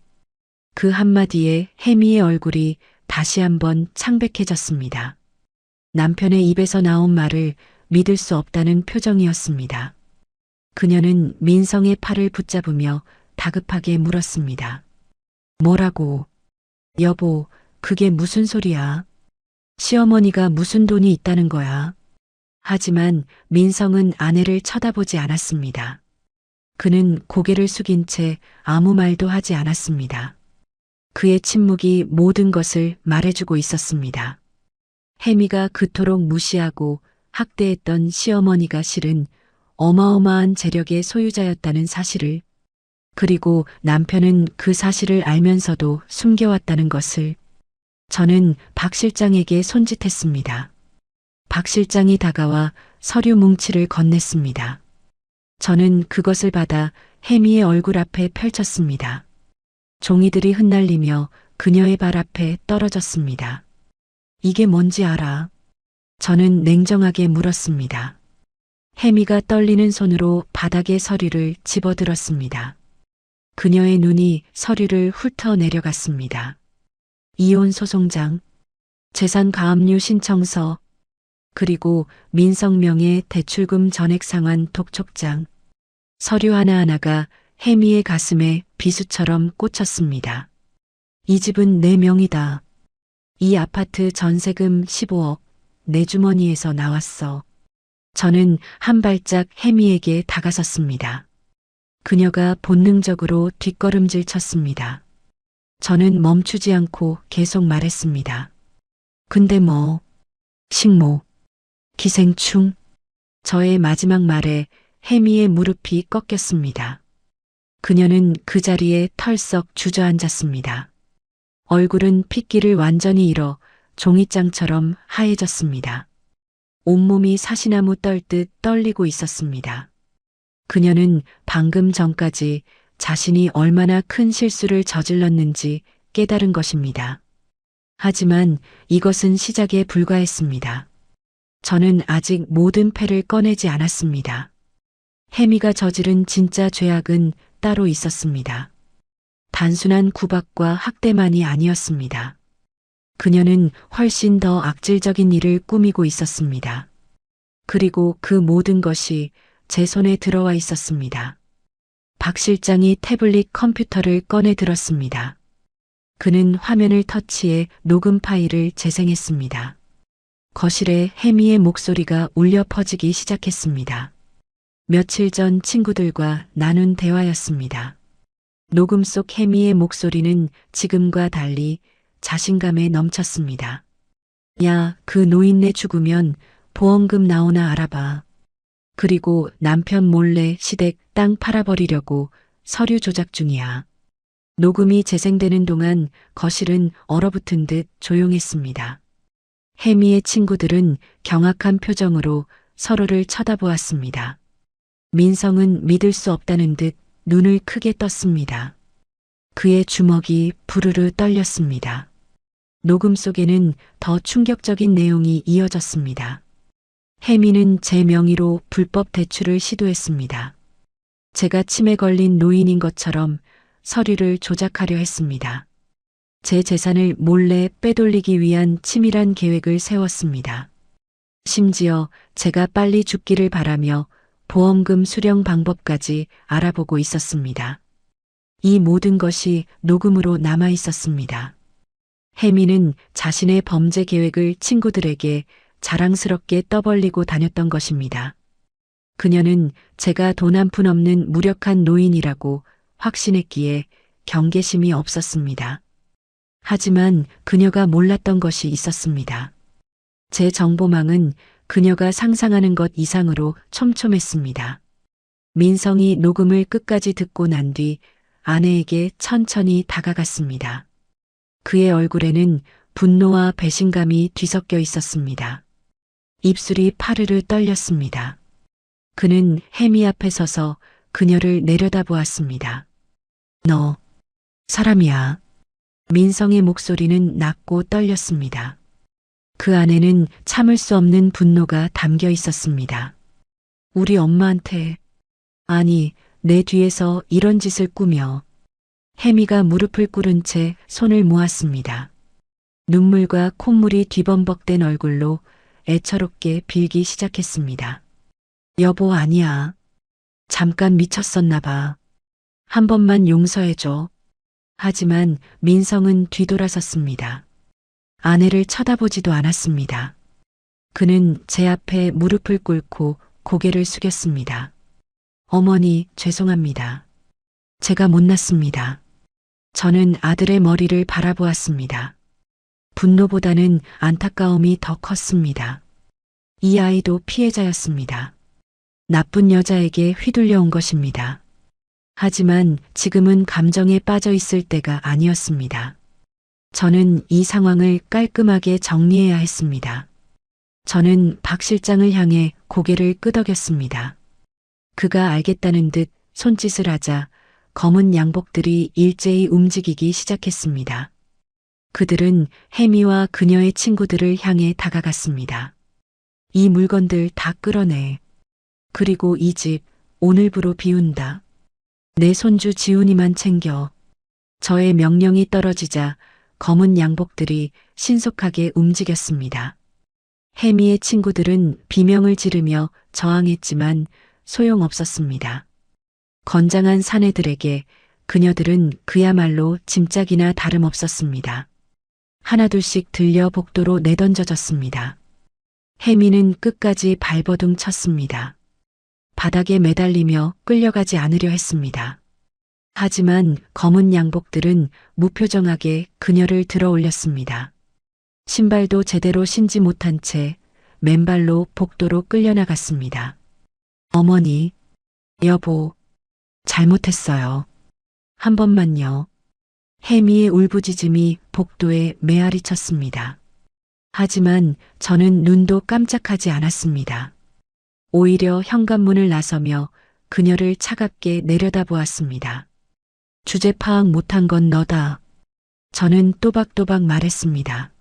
그 한마디에 혜미의 얼굴이 다시 한번 창백해졌습니다. 남편의 입에서 나온 말을 믿을 수 없다는 표정이었습니다. 그녀는 민성의 팔을 붙잡으며 다급하게 물었습니다. 뭐라고? 여보, 그게 무슨 소리야? 시어머니가 무슨 돈이 있다는 거야? 하지만 민성은 아내를 쳐다보지 않았습니다. 그는 고개를 숙인 채 아무 말도 하지 않았습니다. 그의 침묵이 모든 것을 말해주고 있었습니다. 혜미가 그토록 무시하고 학대했던 시어머니가 실은 어마어마한 재력의 소유자였다는 사실을, 그리고 남편은 그 사실을 알면서도 숨겨왔다는 것을. 저는 박 실장에게 손짓했습니다. 박 실장이 다가와 서류 뭉치를 건넸습니다. 저는 그것을 받아 혜미의 얼굴 앞에 펼쳤습니다. 종이들이 흩날리며 그녀의 발 앞에 떨어졌습니다. 이게 뭔지 알아? 저는 냉정하게 물었습니다. 혜미가 떨리는 손으로 바닥의 서류를 집어들었습니다. 그녀의 눈이 서류를 훑어 내려갔습니다. 이혼 소송장, 재산 가압류 신청서, 그리고 민성명의 대출금 전액 상환 독촉장. 서류 하나하나가 혜미의 가슴에 비수처럼 꽂혔습니다. 이 집은 내 명이다. 이 아파트 전세금 15억 내 주머니에서 나왔어. 저는 한 발짝 혜미에게 다가섰습니다. 그녀가 본능적으로 뒷걸음질 쳤습니다. 저는 멈추지 않고 계속 말했습니다. 근데 뭐, 식모, 기생충. 저의 마지막 말에 혜미의 무릎이 꺾였습니다. 그녀는 그 자리에 털썩 주저앉았습니다. 얼굴은 핏기를 완전히 잃어 종이장처럼 하얘졌습니다. 온몸이 사시나무 떨듯 떨리고 있었습니다. 그녀는 방금 전까지 자신이 얼마나 큰 실수를 저질렀는지 깨달은 것입니다. 하지만 이것은 시작에 불과했습니다. 저는 아직 모든 패를 꺼내지 않았습니다. 혜미가 저지른 진짜 죄악은 따로 있었습니다. 단순한 구박과 학대만이 아니었습니다. 그녀는 훨씬 더 악질적인 일을 꾸미고 있었습니다. 그리고 그 모든 것이 제 손에 들어와 있었습니다. 박 실장이 태블릿 컴퓨터를 꺼내 들었습니다. 그는 화면을 터치해 녹음 파일을 재생했습니다. 거실에 혜미의 목소리가 울려 퍼지기 시작했습니다. 며칠 전 친구들과 나눈 대화였습니다. 녹음 속 혜미의 목소리는 지금과 달리 자신감에 넘쳤습니다. 야, 그 노인네 죽으면 보험금 나오나 알아봐. 그리고 남편 몰래 시댁 땅 팔아버리려고 서류 조작 중이야. 녹음이 재생되는 동안 거실은 얼어붙은 듯 조용했습니다. 혜미의 친구들은 경악한 표정으로 서로를 쳐다보았습니다. 민성은 믿을 수 없다는 듯 눈을 크게 떴습니다. 그의 주먹이 부르르 떨렸습니다. 녹음 속에는 더 충격적인 내용이 이어졌습니다. 혜미는 제 명의로 불법 대출을 시도했습니다. 제가 치매 걸린 노인인 것처럼 서류를 조작하려 했습니다. 제 재산을 몰래 빼돌리기 위한 치밀한 계획을 세웠습니다. 심지어 제가 빨리 죽기를 바라며 보험금 수령 방법까지 알아보고 있었습니다. 이 모든 것이 녹음으로 남아 있었습니다. 혜미는 자신의 범죄 계획을 친구들에게 자랑스럽게 떠벌리고 다녔던 것입니다. 그녀는 제가 돈 한 푼 없는 무력한 노인이라고 확신했기에 경계심이 없었습니다. 하지만 그녀가 몰랐던 것이 있었습니다. 제 정보망은 그녀가 상상하는 것 이상으로 촘촘했습니다. 민성이 녹음을 끝까지 듣고 난 뒤 아내에게 천천히 다가갔습니다. 그의 얼굴에는 분노와 배신감이 뒤섞여 있었습니다. 입술이 파르르 떨렸습니다. 그는 혜미 앞에 서서 그녀를 내려다보았습니다. 너, 사람이야. 민성의 목소리는 낮고 떨렸습니다. 그 안에는 참을 수 없는 분노가 담겨 있었습니다. 우리 엄마한테, 아니, 내 뒤에서 이런 짓을 꾸며. 혜미가 무릎을 꿇은 채 손을 모았습니다. 눈물과 콧물이 뒤범벅된 얼굴로 애처롭게 빌기 시작했습니다. 여보, 아니야. 잠깐 미쳤었나 봐. 한 번만 용서해줘. 하지만 민성은 뒤돌아섰습니다. 아내를 쳐다보지도 않았습니다. 그는 제 앞에 무릎을 꿇고 고개를 숙였습니다. 어머니, 죄송합니다. 제가 못났습니다. 저는 아들의 머리를 바라보았습니다. 분노보다는 안타까움이 더 컸습니다. 이 아이도 피해자였습니다. 나쁜 여자에게 휘둘려 온 것입니다. 하지만 지금은 감정에 빠져 있을 때가 아니었습니다. 저는 이 상황을 깔끔하게 정리해야 했습니다. 저는 박 실장을 향해 고개를 끄덕였습니다. 그가 알겠다는 듯 손짓을 하자 검은 양복들이 일제히 움직이기 시작했습니다. 그들은 혜미와 그녀의 친구들을 향해 다가갔습니다. 이 물건들 다 끌어내. 그리고 이 집 오늘부로 비운다. 내 손주 지훈이만 챙겨. 저의 명령이 떨어지자 검은 양복들이 신속하게 움직였습니다. 혜미의 친구들은 비명을 지르며 저항했지만 소용없었습니다. 건장한 사내들에게 그녀들은 그야말로 짐짝이나 다름없었습니다. 하나둘씩 들려 복도로 내던져졌습니다. 혜미는 끝까지 발버둥 쳤습니다. 바닥에 매달리며 끌려가지 않으려 했습니다. 하지만 검은 양복들은 무표정하게 그녀를 들어 올렸습니다. 신발도 제대로 신지 못한 채 맨발로 복도로 끌려나갔습니다. 어머니, 여보, 잘못했어요. 한 번만요. 혜미의 울부짖음이 복도에 메아리 쳤습니다. 하지만 저는 눈도 깜짝하지 않았습니다. 오히려 현관문을 나서며 그녀를 차갑게 내려다보았습니다. 주제 파악 못한 건 너다. 저는 또박또박 말했습니다.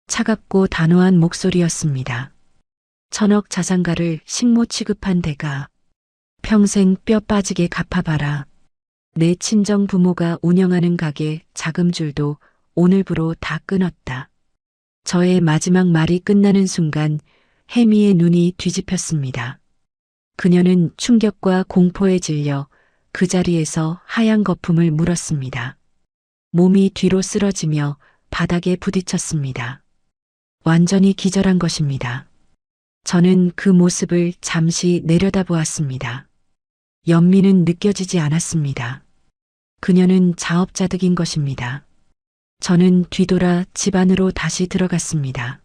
차갑고 단호한 목소리였습니다. 천억 자산가를 식모 취급한 대가. 평생 뼈 빠지게 갚아봐라. 내 친정 부모가 운영하는 가게 자금줄도 오늘부로 다 끊었다. 저의 마지막 말이 끝나는 순간 혜미의 눈이 뒤집혔습니다. 그녀는 충격과 공포에 질려 그 자리에서 하얀 거품을 물었습니다. 몸이 뒤로 쓰러지며 바닥에 부딪혔습니다. 완전히 기절한 것입니다. 저는 그 모습을 잠시 내려다보았습니다. 연민은 느껴지지 않았습니다. 그녀는 자업자득인 것입니다. 저는 뒤돌아 집 안으로 다시 들어갔습니다.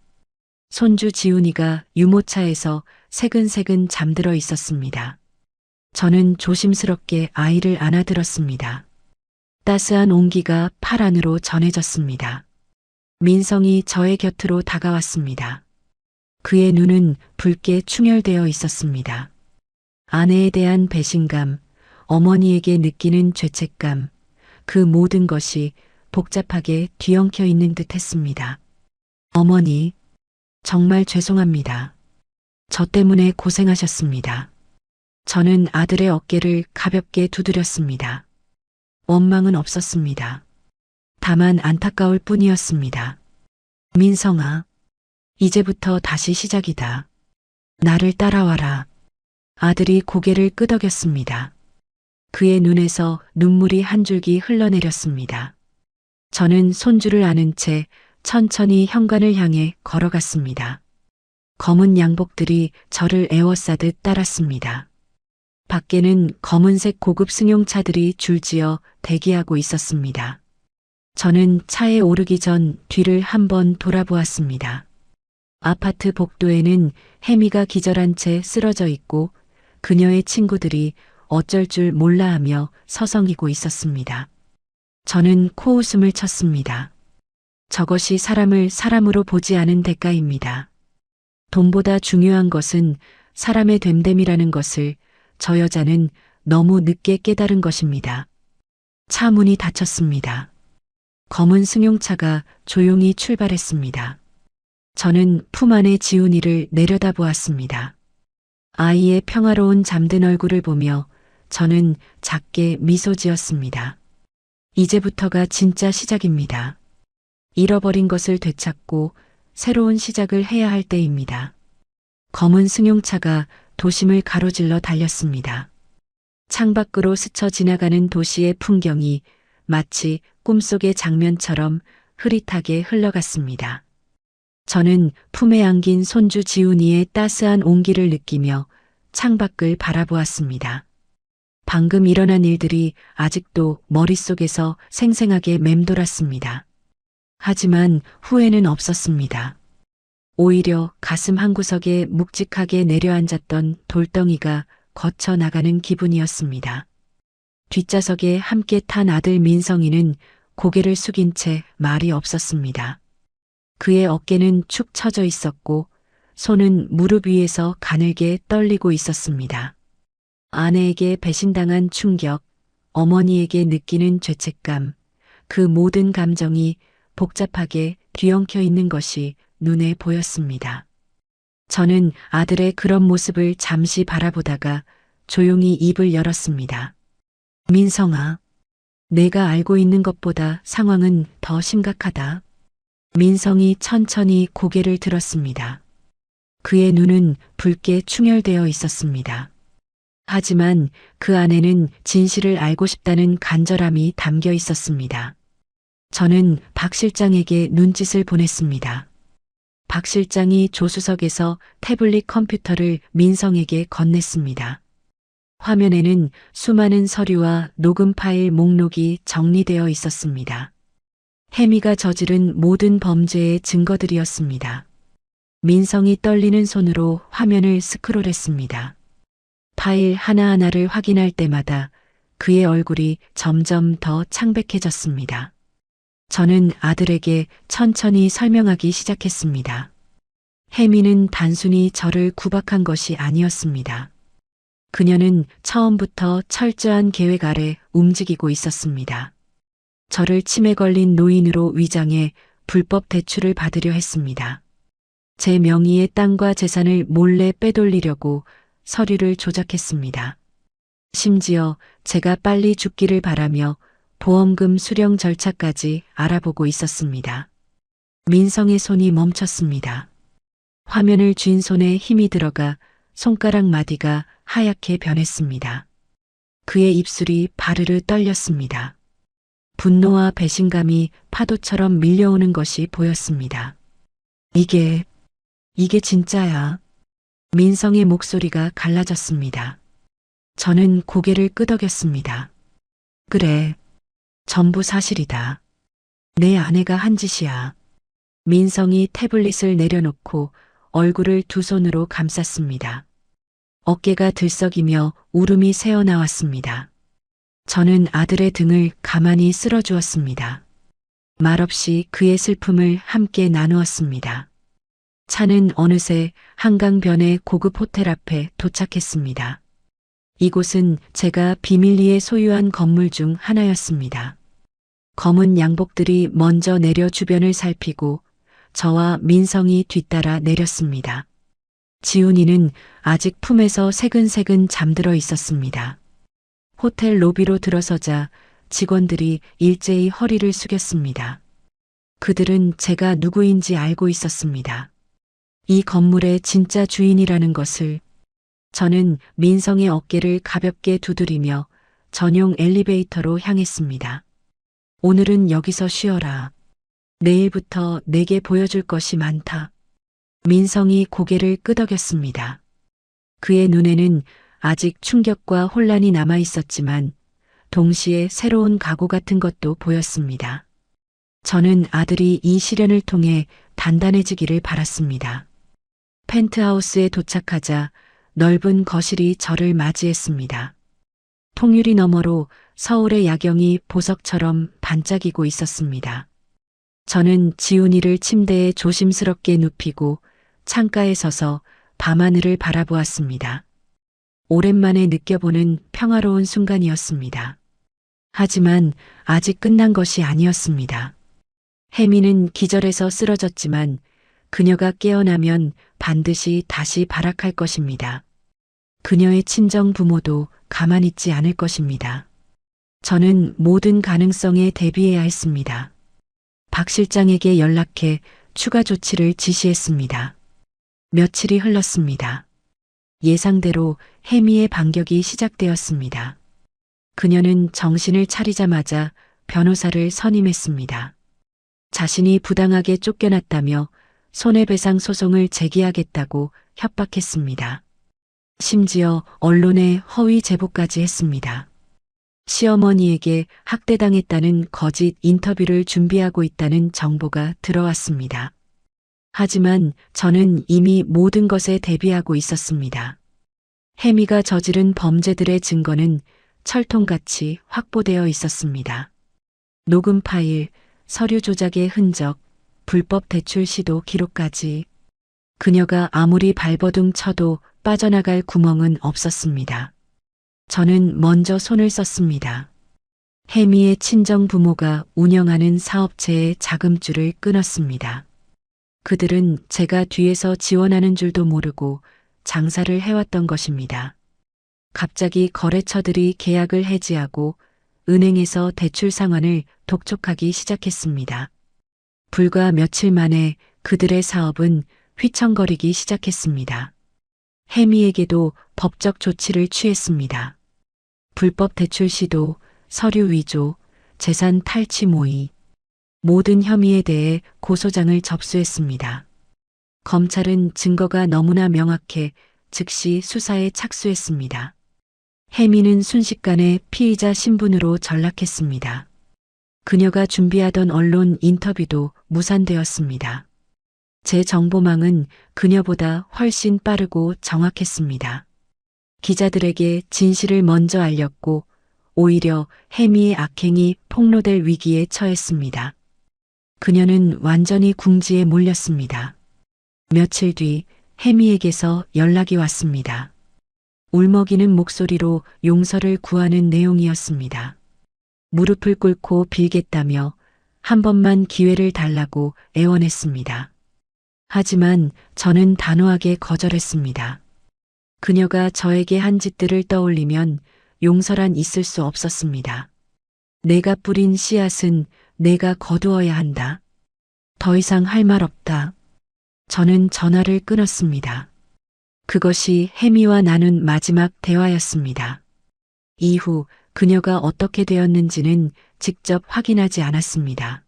손주 지훈이가 유모차에서 새근새근 잠들어 있었습니다. 저는 조심스럽게 아이를 안아들었습니다. 따스한 온기가 팔 안으로 전해졌습니다. 민성이 저의 곁으로 다가왔습니다. 그의 눈은 붉게 충혈되어 있었습니다. 아내에 대한 배신감, 어머니에게 느끼는 죄책감, 그 모든 것이 복잡하게 뒤엉켜 있는 듯 했습니다. 어머니, 정말 죄송합니다. 저 때문에 고생하셨습니다. 저는 아들의 어깨를 가볍게 두드렸습니다. 원망은 없었습니다. 다만 안타까울 뿐이었습니다. 민성아, 이제부터 다시 시작이다. 나를 따라와라. 아들이 고개를 끄덕였습니다. 그의 눈에서 눈물이 한 줄기 흘러내렸습니다. 저는 손주를 안은 채 천천히 현관을 향해 걸어갔습니다. 검은 양복들이 저를 에워싸듯 따랐습니다. 밖에는 검은색 고급 승용차들이 줄지어 대기하고 있었습니다. 저는 차에 오르기 전 뒤를 한번 돌아보았습니다. 아파트 복도에는 혜미가 기절한 채 쓰러져 있고 그녀의 친구들이 어쩔 줄 몰라 하며 서성이고 있었습니다. 저는 코웃음을 쳤습니다. 저것이 사람을 사람으로 보지 않은 대가입니다. 돈보다 중요한 것은 사람의 됨됨이라는 것을 저 여자는 너무 늦게 깨달은 것입니다. 차 문이 닫혔습니다. 검은 승용차가 조용히 출발했습니다. 저는 품 안의 지훈이를 내려다보았습니다. 아이의 평화로운 잠든 얼굴을 보며 저는 작게 미소 지었습니다. 이제부터가 진짜 시작입니다. 잃어버린 것을 되찾고 새로운 시작을 해야 할 때입니다. 검은 승용차가 도심을 가로질러 달렸습니다. 창밖으로 스쳐 지나가는 도시의 풍경이 마치 꿈속의 장면처럼 흐릿하게 흘러갔습니다. 저는 품에 안긴 손주 지훈이의 따스한 온기를 느끼며 창밖을 바라보았습니다. 방금 일어난 일들이 아직도 머릿속에서 생생하게 맴돌았습니다. 하지만 후회는 없었습니다. 오히려 가슴 한구석에 묵직하게 내려앉았던 돌덩이가 거쳐 나가는 기분이었습니다. 뒷좌석에 함께 탄 아들 민성이는 고개를 숙인 채 말이 없었습니다. 그의 어깨는 축 처져 있었고 손은 무릎 위에서 가늘게 떨리고 있었습니다. 아내에게 배신당한 충격, 어머니에게 느끼는 죄책감, 그 모든 감정이 복잡하게 뒤엉켜 있는 것이 눈에 보였습니다. 저는 아들의 그런 모습을 잠시 바라보다가 조용히 입을 열었습니다. 민성아, 내가 알고 있는 것보다 상황은 더 심각하다. 민성이 천천히 고개를 들었습니다. 그의 눈은 붉게 충혈되어 있었습니다. 하지만 그 안에는 진실을 알고 싶다는 간절함이 담겨 있었습니다. 저는 박 실장에게 눈짓을 보냈습니다. 박 실장이 조수석에서 태블릿 컴퓨터를 민성에게 건넸습니다. 화면에는 수많은 서류와 녹음 파일 목록이 정리되어 있었습니다. 혜미가 저지른 모든 범죄의 증거들이었습니다. 민성이 떨리는 손으로 화면을 스크롤했습니다. 파일 하나하나를 확인할 때마다 그의 얼굴이 점점 더 창백해졌습니다. 저는 아들에게 천천히 설명하기 시작했습니다. 혜미는 단순히 저를 구박한 것이 아니었습니다. 그녀는 처음부터 철저한 계획 아래 움직이고 있었습니다. 저를 치매 걸린 노인으로 위장해 불법 대출을 받으려 했습니다. 제 명의의 땅과 재산을 몰래 빼돌리려고 서류를 조작했습니다. 심지어 제가 빨리 죽기를 바라며 보험금 수령 절차까지 알아보고 있었습니다. 민성의 손이 멈췄습니다. 화면을 쥔 손에 힘이 들어가 손가락 마디가 하얗게 변했습니다. 그의 입술이 바르르 떨렸습니다. 분노와 배신감이 파도처럼 밀려오는 것이 보였습니다. 이게 진짜야. 민성의 목소리가 갈라졌습니다. 저는 고개를 끄덕였습니다. 그래, 전부 사실이다. 내 아내가 한 짓이야. 민성이 태블릿을 내려놓고 얼굴을 두 손으로 감쌌습니다. 어깨가 들썩이며 울음이 새어나왔습니다. 저는 아들의 등을 가만히 쓸어주었습니다. 말없이 그의 슬픔을 함께 나누었습니다. 차는 어느새 한강변의 고급 호텔 앞에 도착했습니다. 이곳은 제가 비밀리에 소유한 건물 중 하나였습니다. 검은 양복들이 먼저 내려 주변을 살피고 저와 민성이 뒤따라 내렸습니다. 지훈이는 아직 품에서 새근새근 잠들어 있었습니다. 호텔 로비로 들어서자 직원들이 일제히 허리를 숙였습니다. 그들은 제가 누구인지 알고 있었습니다. 이 건물의 진짜 주인이라는 것을. 저는 민성의 어깨를 가볍게 두드리며 전용 엘리베이터로 향했습니다. 오늘은 여기서 쉬어라. 내일부터 내게 보여줄 것이 많다. 민성이 고개를 끄덕였습니다. 그의 눈에는 아직 충격과 혼란이 남아 있었지만 동시에 새로운 각오 같은 것도 보였습니다. 저는 아들이 이 시련을 통해 단단해지기를 바랐습니다. 펜트하우스에 도착하자 넓은 거실이 저를 맞이했습니다. 통유리 너머로 서울의 야경이 보석처럼 반짝이고 있었습니다. 저는 지훈이를 침대에 조심스럽게 눕히고 창가에 서서 밤하늘을 바라보았습니다. 오랜만에 느껴보는 평화로운 순간이었습니다. 하지만 아직 끝난 것이 아니었습니다. 혜미는 기절해서 쓰러졌지만 그녀가 깨어나면 반드시 다시 발악할 것입니다. 그녀의 친정 부모도 가만히 있지 않을 것입니다. 저는 모든 가능성에 대비해야 했습니다. 박 실장에게 연락해 추가 조치를 지시했습니다. 며칠이 흘렀습니다. 예상대로 혜미의 반격이 시작되었습니다. 그녀는 정신을 차리자마자 변호사를 선임했습니다. 자신이 부당하게 쫓겨났다며 손해배상 소송을 제기하겠다고 협박했습니다. 심지어 언론에 허위 제보까지 했습니다. 시어머니에게 학대당했다는 거짓 인터뷰를 준비하고 있다는 정보가 들어왔습니다. 하지만 저는 이미 모든 것에 대비하고 있었습니다. 혜미가 저지른 범죄들의 증거는 철통같이 확보되어 있었습니다. 녹음 파일, 서류 조작의 흔적, 불법 대출 시도 기록까지. 그녀가 아무리 발버둥 쳐도 빠져나갈 구멍은 없었습니다. 저는 먼저 손을 썼습니다. 혜미의 친정 부모가 운영하는 사업체의 자금줄을 끊었습니다. 그들은 제가 뒤에서 지원하는 줄도 모르고 장사를 해왔던 것입니다. 갑자기 거래처들이 계약을 해지하고 은행에서 대출 상환을 독촉하기 시작했습니다. 불과 며칠 만에 그들의 사업은 휘청거리기 시작했습니다. 혜미에게도 법적 조치를 취했습니다. 불법 대출 시도, 서류 위조, 재산 탈취 모의, 모든 혐의에 대해 고소장을 접수했습니다. 검찰은 증거가 너무나 명확해 즉시 수사에 착수했습니다. 혜미는 순식간에 피의자 신분으로 전락했습니다. 그녀가 준비하던 언론 인터뷰도 무산되었습니다. 제 정보망은 그녀보다 훨씬 빠르고 정확했습니다. 기자들에게 진실을 먼저 알렸고 오히려 혜미의 악행이 폭로될 위기에 처했습니다. 그녀는 완전히 궁지에 몰렸습니다. 며칠 뒤 혜미에게서 연락이 왔습니다. 울먹이는 목소리로 용서를 구하는 내용이었습니다. 무릎을 꿇고 빌겠다며 한 번만 기회를 달라고 애원했습니다. 하지만 저는 단호하게 거절했습니다. 그녀가 저에게 한 짓들을 떠올리면 용서란 있을 수 없었습니다. 내가 뿌린 씨앗은 내가 거두어야 한다. 더 이상 할 말 없다. 저는 전화를 끊었습니다. 그것이 혜미와 나눈 마지막 대화였습니다. 이후 그녀가 어떻게 되었는지는 직접 확인하지 않았습니다.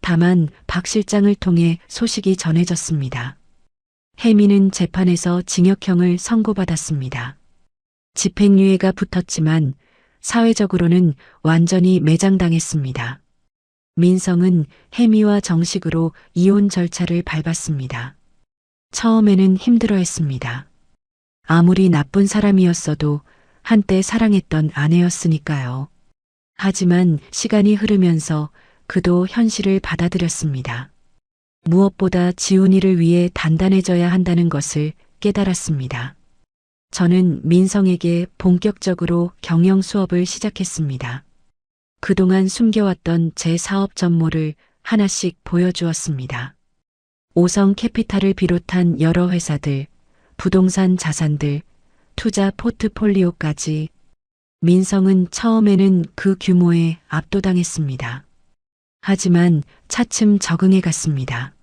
다만 박 실장을 통해 소식이 전해졌습니다. 혜미는 재판에서 징역형을 선고받았습니다. 집행유예가 붙었지만 사회적으로는 완전히 매장당했습니다. 민성은 혜미와 정식으로 이혼 절차를 밟았습니다. 처음에는 힘들어했습니다. 아무리 나쁜 사람이었어도 한때 사랑했던 아내였으니까요. 하지만 시간이 흐르면서 그도 현실을 받아들였습니다. 무엇보다 지훈이를 위해 단단해져야 한다는 것을 깨달았습니다. 저는 민성에게 본격적으로 경영 수업을 시작했습니다. 그동안 숨겨왔던 제 사업 전모를 하나씩 보여주었습니다. 오성 캐피탈을 비롯한 여러 회사들, 부동산 자산들, 투자 포트폴리오까지. 민성은 처음에는 그 규모에 압도당했습니다. 하지만 차츰 적응해 갔습니다.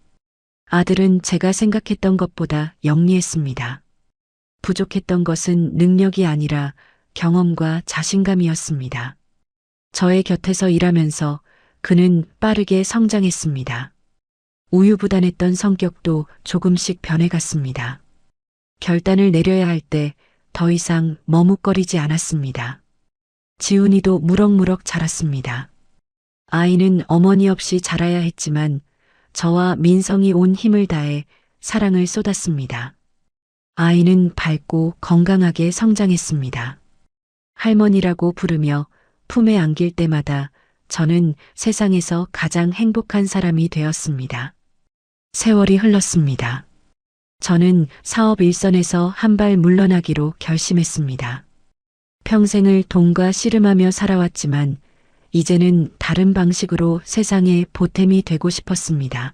아들은 제가 생각했던 것보다 영리했습니다. 부족했던 것은 능력이 아니라 경험과 자신감이었습니다. 저의 곁에서 일하면서 그는 빠르게 성장했습니다. 우유부단했던 성격도 조금씩 변해갔습니다. 결단을 내려야 할 때 더 이상 머뭇거리지 않았습니다. 지훈이도 무럭무럭 자랐습니다. 아이는 어머니 없이 자라야 했지만 저와 민성이 온 힘을 다해 사랑을 쏟았습니다. 아이는 밝고 건강하게 성장했습니다. 할머니라고 부르며 품에 안길 때마다 저는 세상에서 가장 행복한 사람이 되었습니다. 세월이 흘렀습니다. 저는 사업 일선에서 한 발 물러나기로 결심했습니다. 평생을 돈과 씨름하며 살아왔지만 이제는 다른 방식으로 세상에 보탬이 되고 싶었습니다.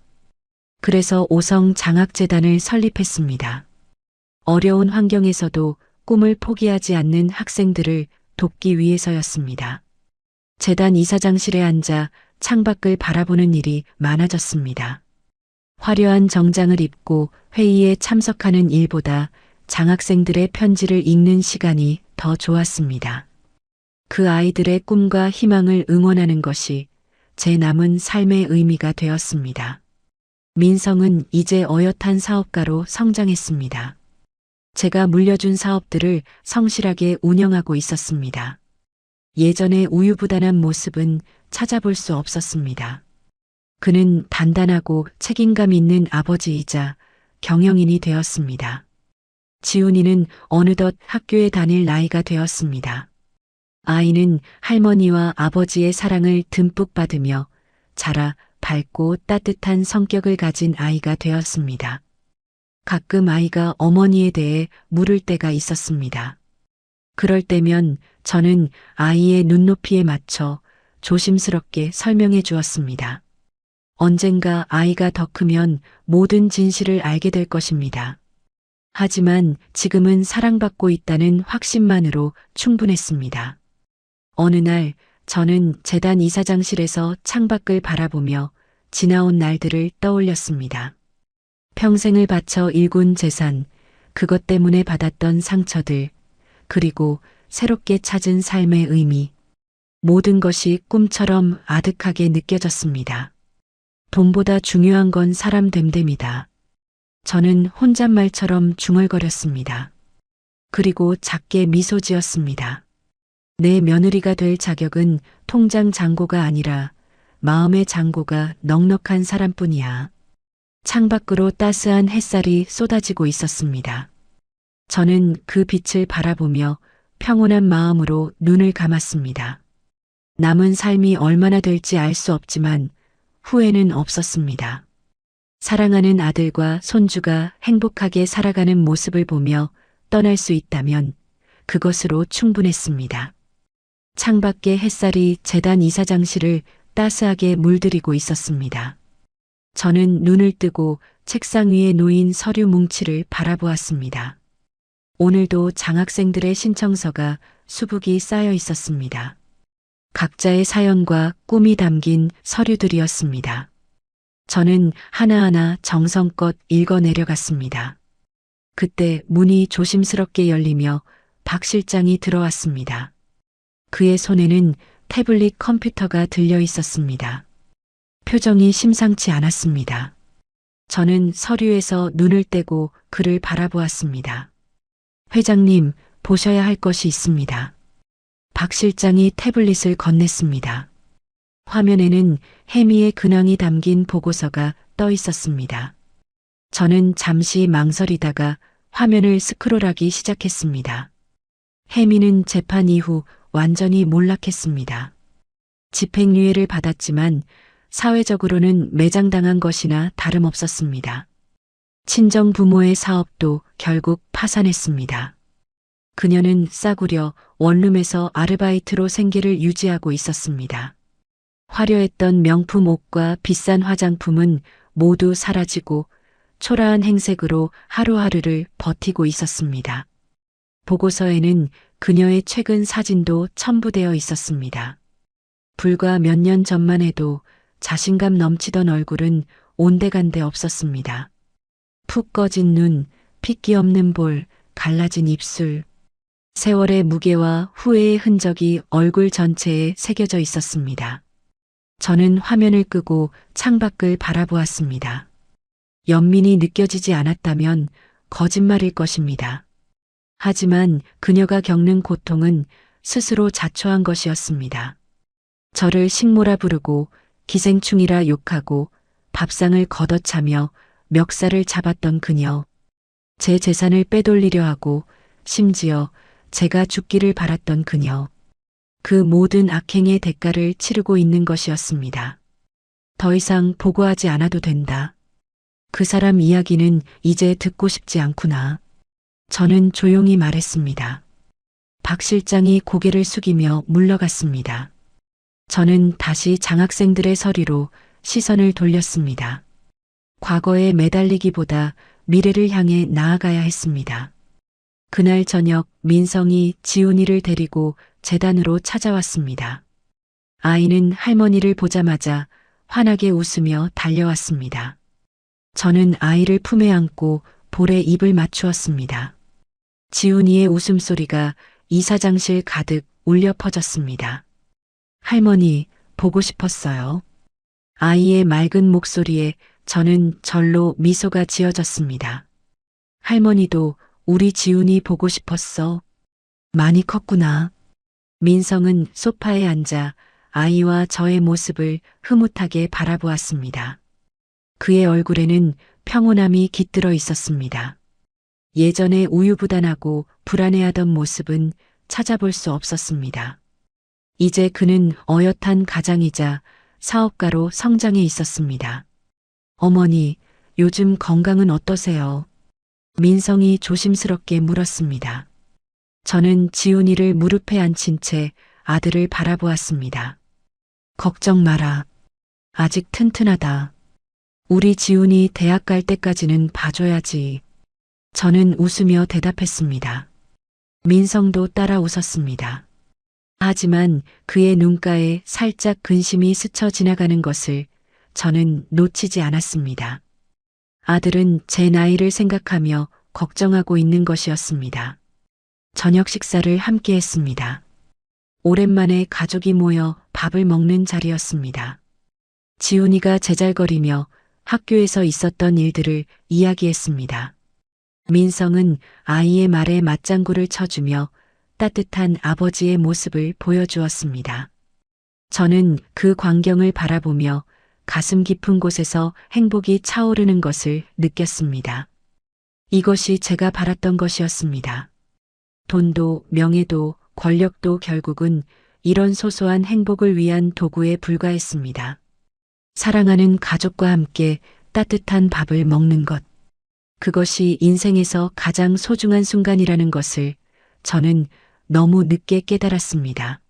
그래서 오성 장학재단을 설립했습니다. 어려운 환경에서도 꿈을 포기하지 않는 학생들을 돕기 위해서였습니다. 재단 이사장실에 앉아 창밖을 바라보는 일이 많아졌습니다. 화려한 정장을 입고 회의에 참석하는 일보다 장학생들의 편지를 읽는 시간이 더 좋았습니다. 그 아이들의 꿈과 희망을 응원하는 것이 제 남은 삶의 의미가 되었습니다. 민성은 이제 어엿한 사업가로 성장했습니다. 제가 물려준 사업들을 성실하게 운영하고 있었습니다. 예전의 우유부단한 모습은 찾아볼 수 없었습니다. 그는 단단하고 책임감 있는 아버지이자 경영인이 되었습니다. 지훈이는 어느덧 학교에 다닐 나이가 되었습니다. 아이는 할머니와 아버지의 사랑을 듬뿍 받으며 자라 밝고 따뜻한 성격을 가진 아이가 되었습니다. 가끔 아이가 어머니에 대해 물을 때가 있었습니다. 그럴 때면 저는 아이의 눈높이에 맞춰 조심스럽게 설명해 주었습니다. 언젠가 아이가 더 크면 모든 진실을 알게 될 것입니다. 하지만 지금은 사랑받고 있다는 확신만으로 충분했습니다. 어느 날 저는 재단 이사장실에서 창밖을 바라보며 지나온 날들을 떠올렸습니다. 평생을 바쳐 일군 재산, 그것 때문에 받았던 상처들, 그리고 새롭게 찾은 삶의 의미. 모든 것이 꿈처럼 아득하게 느껴졌습니다. 돈보다 중요한 건 사람 됨됨이다. 저는 혼잣말처럼 중얼거렸습니다. 그리고 작게 미소 지었습니다. 내 며느리가 될 자격은 통장 잔고가 아니라 마음의 잔고가 넉넉한 사람뿐이야. 창밖으로 따스한 햇살이 쏟아지고 있었습니다. 저는 그 빛을 바라보며 평온한 마음으로 눈을 감았습니다. 남은 삶이 얼마나 될지 알 수 없지만 후회는 없었습니다. 사랑하는 아들과 손주가 행복하게 살아가는 모습을 보며 떠날 수 있다면 그것으로 충분했습니다. 창밖의 햇살이 재단 이사장실을 따스하게 물들이고 있었습니다. 저는 눈을 뜨고 책상 위에 놓인 서류 뭉치를 바라보았습니다. 오늘도 장학생들의 신청서가 수북이 쌓여 있었습니다. 각자의 사연과 꿈이 담긴 서류들이었습니다. 저는 하나하나 정성껏 읽어 내려갔습니다. 그때 문이 조심스럽게 열리며 박 실장이 들어왔습니다. 그의 손에는 태블릿 컴퓨터가 들려 있었습니다. 표정이 심상치 않았습니다. 저는 서류에서 눈을 떼고 그를 바라보았습니다. 회장님, 보셔야 할 것이 있습니다. 박 실장이 태블릿을 건넸습니다. 화면에는 해미의 근황이 담긴 보고서가 떠 있었습니다. 저는 잠시 망설이다가 화면을 스크롤하기 시작했습니다. 해미는 재판 이후 완전히 몰락했습니다. 집행유예를 받았지만 사회적으로는 매장당한 것이나 다름없었습니다. 친정 부모의 사업도 결국 파산했습니다. 그녀는 싸구려 원룸에서 아르바이트로 생계를 유지하고 있었습니다. 화려했던 명품 옷과 비싼 화장품은 모두 사라지고 초라한 행색으로 하루하루를 버티고 있었습니다. 보고서에는 그녀의 최근 사진도 첨부되어 있었습니다. 불과 몇 년 전만 해도 자신감 넘치던 얼굴은 온데간데 없었습니다. 푹 꺼진 눈, 핏기 없는 볼, 갈라진 입술. 세월의 무게와 후회의 흔적이 얼굴 전체에 새겨져 있었습니다. 저는 화면을 끄고 창밖을 바라보았습니다. 연민이 느껴지지 않았다면 거짓말일 것입니다. 하지만 그녀가 겪는 고통은 스스로 자초한 것이었습니다. 저를 식모라 부르고 기생충이라 욕하고 밥상을 걷어차며 멱살을 잡았던 그녀. 제 재산을 빼돌리려 하고 심지어 제가 죽기를 바랐던 그녀. 그 모든 악행의 대가를 치르고 있는 것이었습니다. 더 이상 보고하지 않아도 된다. 그 사람 이야기는 이제 듣고 싶지 않구나. 저는 조용히 말했습니다. 박 실장이 고개를 숙이며 물러갔습니다. 저는 다시 장학생들의 서류로 시선을 돌렸습니다. 과거에 매달리기보다 미래를 향해 나아가야 했습니다. 그날 저녁 민성이 지훈이를 데리고 재단으로 찾아왔습니다. 아이는 할머니를 보자마자 환하게 웃으며 달려왔습니다. 저는 아이를 품에 안고 볼에 입을 맞추었습니다. 지훈이의 웃음소리가 이사장실 가득 울려 퍼졌습니다. 할머니, 보고 싶었어요. 아이의 맑은 목소리에 저는 절로 미소가 지어졌습니다. 할머니도 우리 지훈이 보고 싶었어. 많이 컸구나. 민성은 소파에 앉아 아이와 저의 모습을 흐뭇하게 바라보았습니다. 그의 얼굴에는 평온함이 깃들어 있었습니다. 예전에 우유부단하고 불안해하던 모습은 찾아볼 수 없었습니다. 이제 그는 어엿한 가장이자 사업가로 성장해 있었습니다. 어머니, 요즘 건강은 어떠세요? 민성이 조심스럽게 물었습니다. 저는 지훈이를 무릎에 앉힌 채 아들을 바라보았습니다. 걱정 마라. 아직 튼튼하다. 우리 지훈이 대학 갈 때까지는 봐줘야지. 저는 웃으며 대답했습니다. 민성도 따라 웃었습니다. 하지만 그의 눈가에 살짝 근심이 스쳐 지나가는 것을 저는 놓치지 않았습니다. 아들은 제 나이를 생각하며 걱정하고 있는 것이었습니다. 저녁 식사를 함께 했습니다. 오랜만에 가족이 모여 밥을 먹는 자리였습니다. 지훈이가 제잘거리며 학교에서 있었던 일들을 이야기했습니다. 민성은 아이의 말에 맞장구를 쳐주며 따뜻한 아버지의 모습을 보여주었습니다. 저는 그 광경을 바라보며 가슴 깊은 곳에서 행복이 차오르는 것을 느꼈습니다. 이것이 제가 바랐던 것이었습니다. 돈도 명예도 권력도 결국은 이런 소소한 행복을 위한 도구에 불과했습니다. 사랑하는 가족과 함께 따뜻한 밥을 먹는 것. 그것이 인생에서 가장 소중한 순간이라는 것을 저는 너무 늦게 깨달았습니다.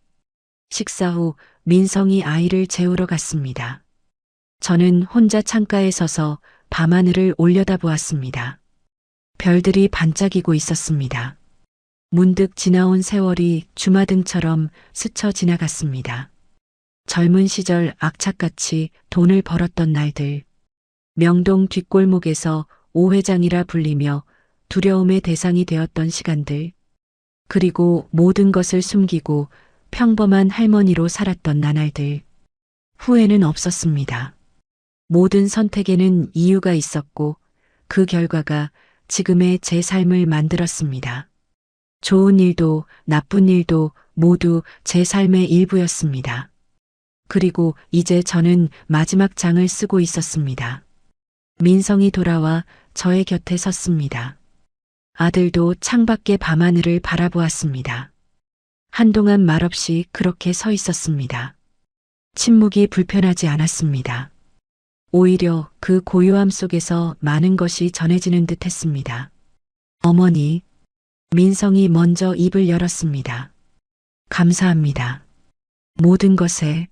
식사 후 민성이 아이를 재우러 갔습니다. 저는 혼자 창가에 서서 밤하늘을 올려다보았습니다. 별들이 반짝이고 있었습니다. 문득 지나온 세월이 주마등처럼 스쳐 지나갔습니다. 젊은 시절 악착같이 돈을 벌었던 날들, 명동 뒷골목에서 오회장이라 불리며 두려움의 대상이 되었던 시간들, 그리고 모든 것을 숨기고 평범한 할머니로 살았던 나날들. 후회는 없었습니다. 모든 선택에는 이유가 있었고 그 결과가 지금의 제 삶을 만들었습니다. 좋은 일도 나쁜 일도 모두 제 삶의 일부였습니다. 그리고 이제 저는 마지막 장을 쓰고 있었습니다. 민성이 돌아와 저의 곁에 섰습니다. 아들도 창밖의 밤하늘을 바라보았습니다. 한동안 말없이 그렇게 서 있었습니다. 침묵이 불편하지 않았습니다. 오히려 그 고요함 속에서 많은 것이 전해지는 듯 했습니다. 어머니, 민성이 먼저 입을 열었습니다. 감사합니다. 모든 것에.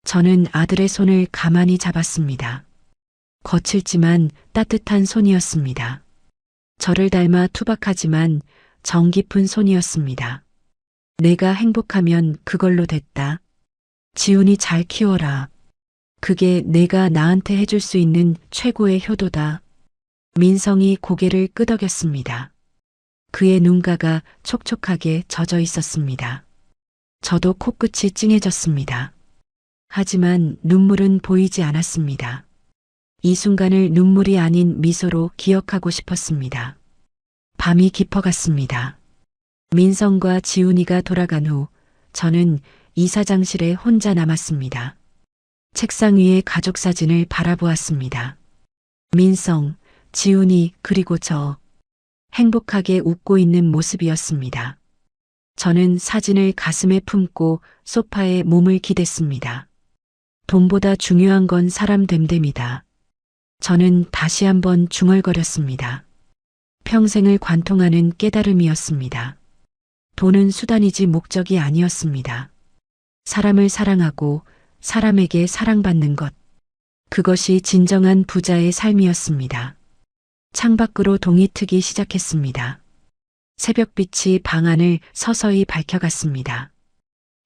저는 아들의 손을 가만히 잡았습니다. 거칠지만 따뜻한 손이었습니다. 저를 닮아 투박하지만 정 깊은 손이었습니다. 내가 행복하면 그걸로 됐다. 지훈이 잘 키워라. 그게 내가 나한테 해줄 수 있는 최고의 효도다. 민성이 고개를 끄덕였습니다. 그의 눈가가 촉촉하게 젖어 있었습니다. 저도 코끝이 찡해졌습니다. 하지만 눈물은 보이지 않았습니다. 이 순간을 눈물이 아닌 미소로 기억하고 싶었습니다. 밤이 깊어갔습니다. 민성과 지훈이가 돌아간 후 저는 이사장실에 혼자 남았습니다. 책상 위에 가족 사진을 바라보았습니다. 민성, 지훈이 그리고 저. 행복하게 웃고 있는 모습이었습니다. 저는 사진을 가슴에 품고 소파에 몸을 기댔습니다. 돈보다 중요한 건 사람 됨됨이다. 저는 다시 한번 중얼거렸습니다. 평생을 관통하는 깨달음이었습니다. 돈은 수단이지 목적이 아니었습니다. 사람을 사랑하고 사람에게 사랑받는 것. 그것이 진정한 부자의 삶이었습니다. 창밖으로 동이 트기 시작했습니다. 새벽빛이 방 안을 서서히 밝혀갔습니다.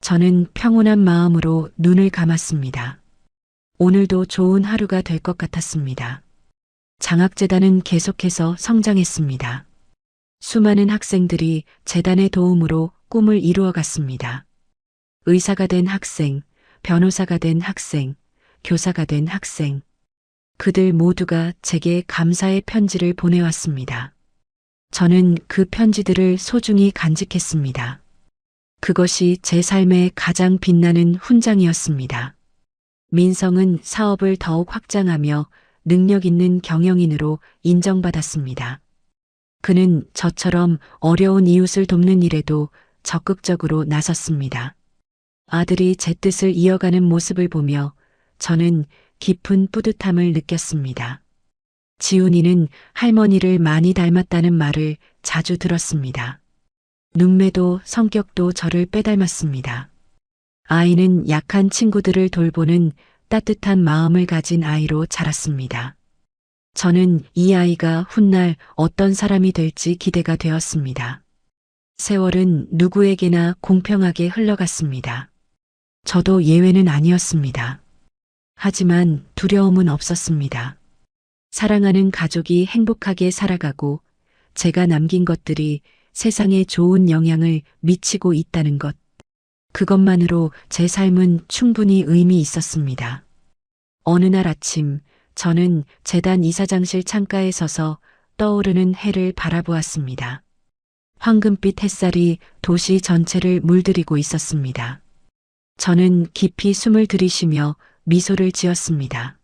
저는 평온한 마음으로 눈을 감았습니다. 오늘도 좋은 하루가 될 것 같았습니다. 장학재단은 계속해서 성장했습니다. 수많은 학생들이 재단의 도움으로 꿈을 이루어갔습니다. 의사가 된 학생, 변호사가 된 학생, 교사가 된 학생. 그들 모두가 제게 감사의 편지를 보내왔습니다. 저는 그 편지들을 소중히 간직했습니다. 그것이 제 삶의 가장 빛나는 훈장이었습니다. 민성은 사업을 더욱 확장하며 능력 있는 경영인으로 인정받았습니다. 그는 저처럼 어려운 이웃을 돕는 일에도 적극적으로 나섰습니다. 아들이 제 뜻을 이어가는 모습을 보며 저는 깊은 뿌듯함을 느꼈습니다. 지훈이는 할머니를 많이 닮았다는 말을 자주 들었습니다. 눈매도 성격도 저를 빼닮았습니다. 아이는 약한 친구들을 돌보는 따뜻한 마음을 가진 아이로 자랐습니다. 저는 이 아이가 훗날 어떤 사람이 될지 기대가 되었습니다. 세월은 누구에게나 공평하게 흘러갔습니다. 저도 예외는 아니었습니다. 하지만 두려움은 없었습니다. 사랑하는 가족이 행복하게 살아가고 제가 남긴 것들이 세상에 좋은 영향을 미치고 있다는 것. 그것만으로 제 삶은 충분히 의미 있었습니다. 어느 날 아침 저는 재단 이사장실 창가에 서서 떠오르는 해를 바라보았습니다. 황금빛 햇살이 도시 전체를 물들이고 있었습니다. 저는 깊이 숨을 들이쉬며 미소를 지었습니다.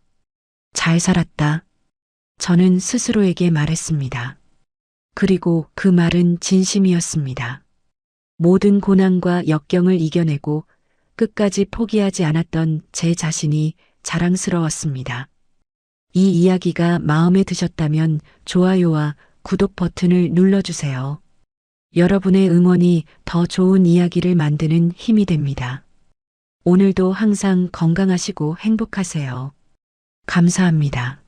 잘 살았다. 저는 스스로에게 말했습니다. 그리고 그 말은 진심이었습니다. 모든 고난과 역경을 이겨내고 끝까지 포기하지 않았던 제 자신이 자랑스러웠습니다. 이 이야기가 마음에 드셨다면 좋아요와 구독 버튼을 눌러주세요. 여러분의 응원이 더 좋은 이야기를 만드는 힘이 됩니다. 오늘도 항상 건강하시고 행복하세요. 감사합니다.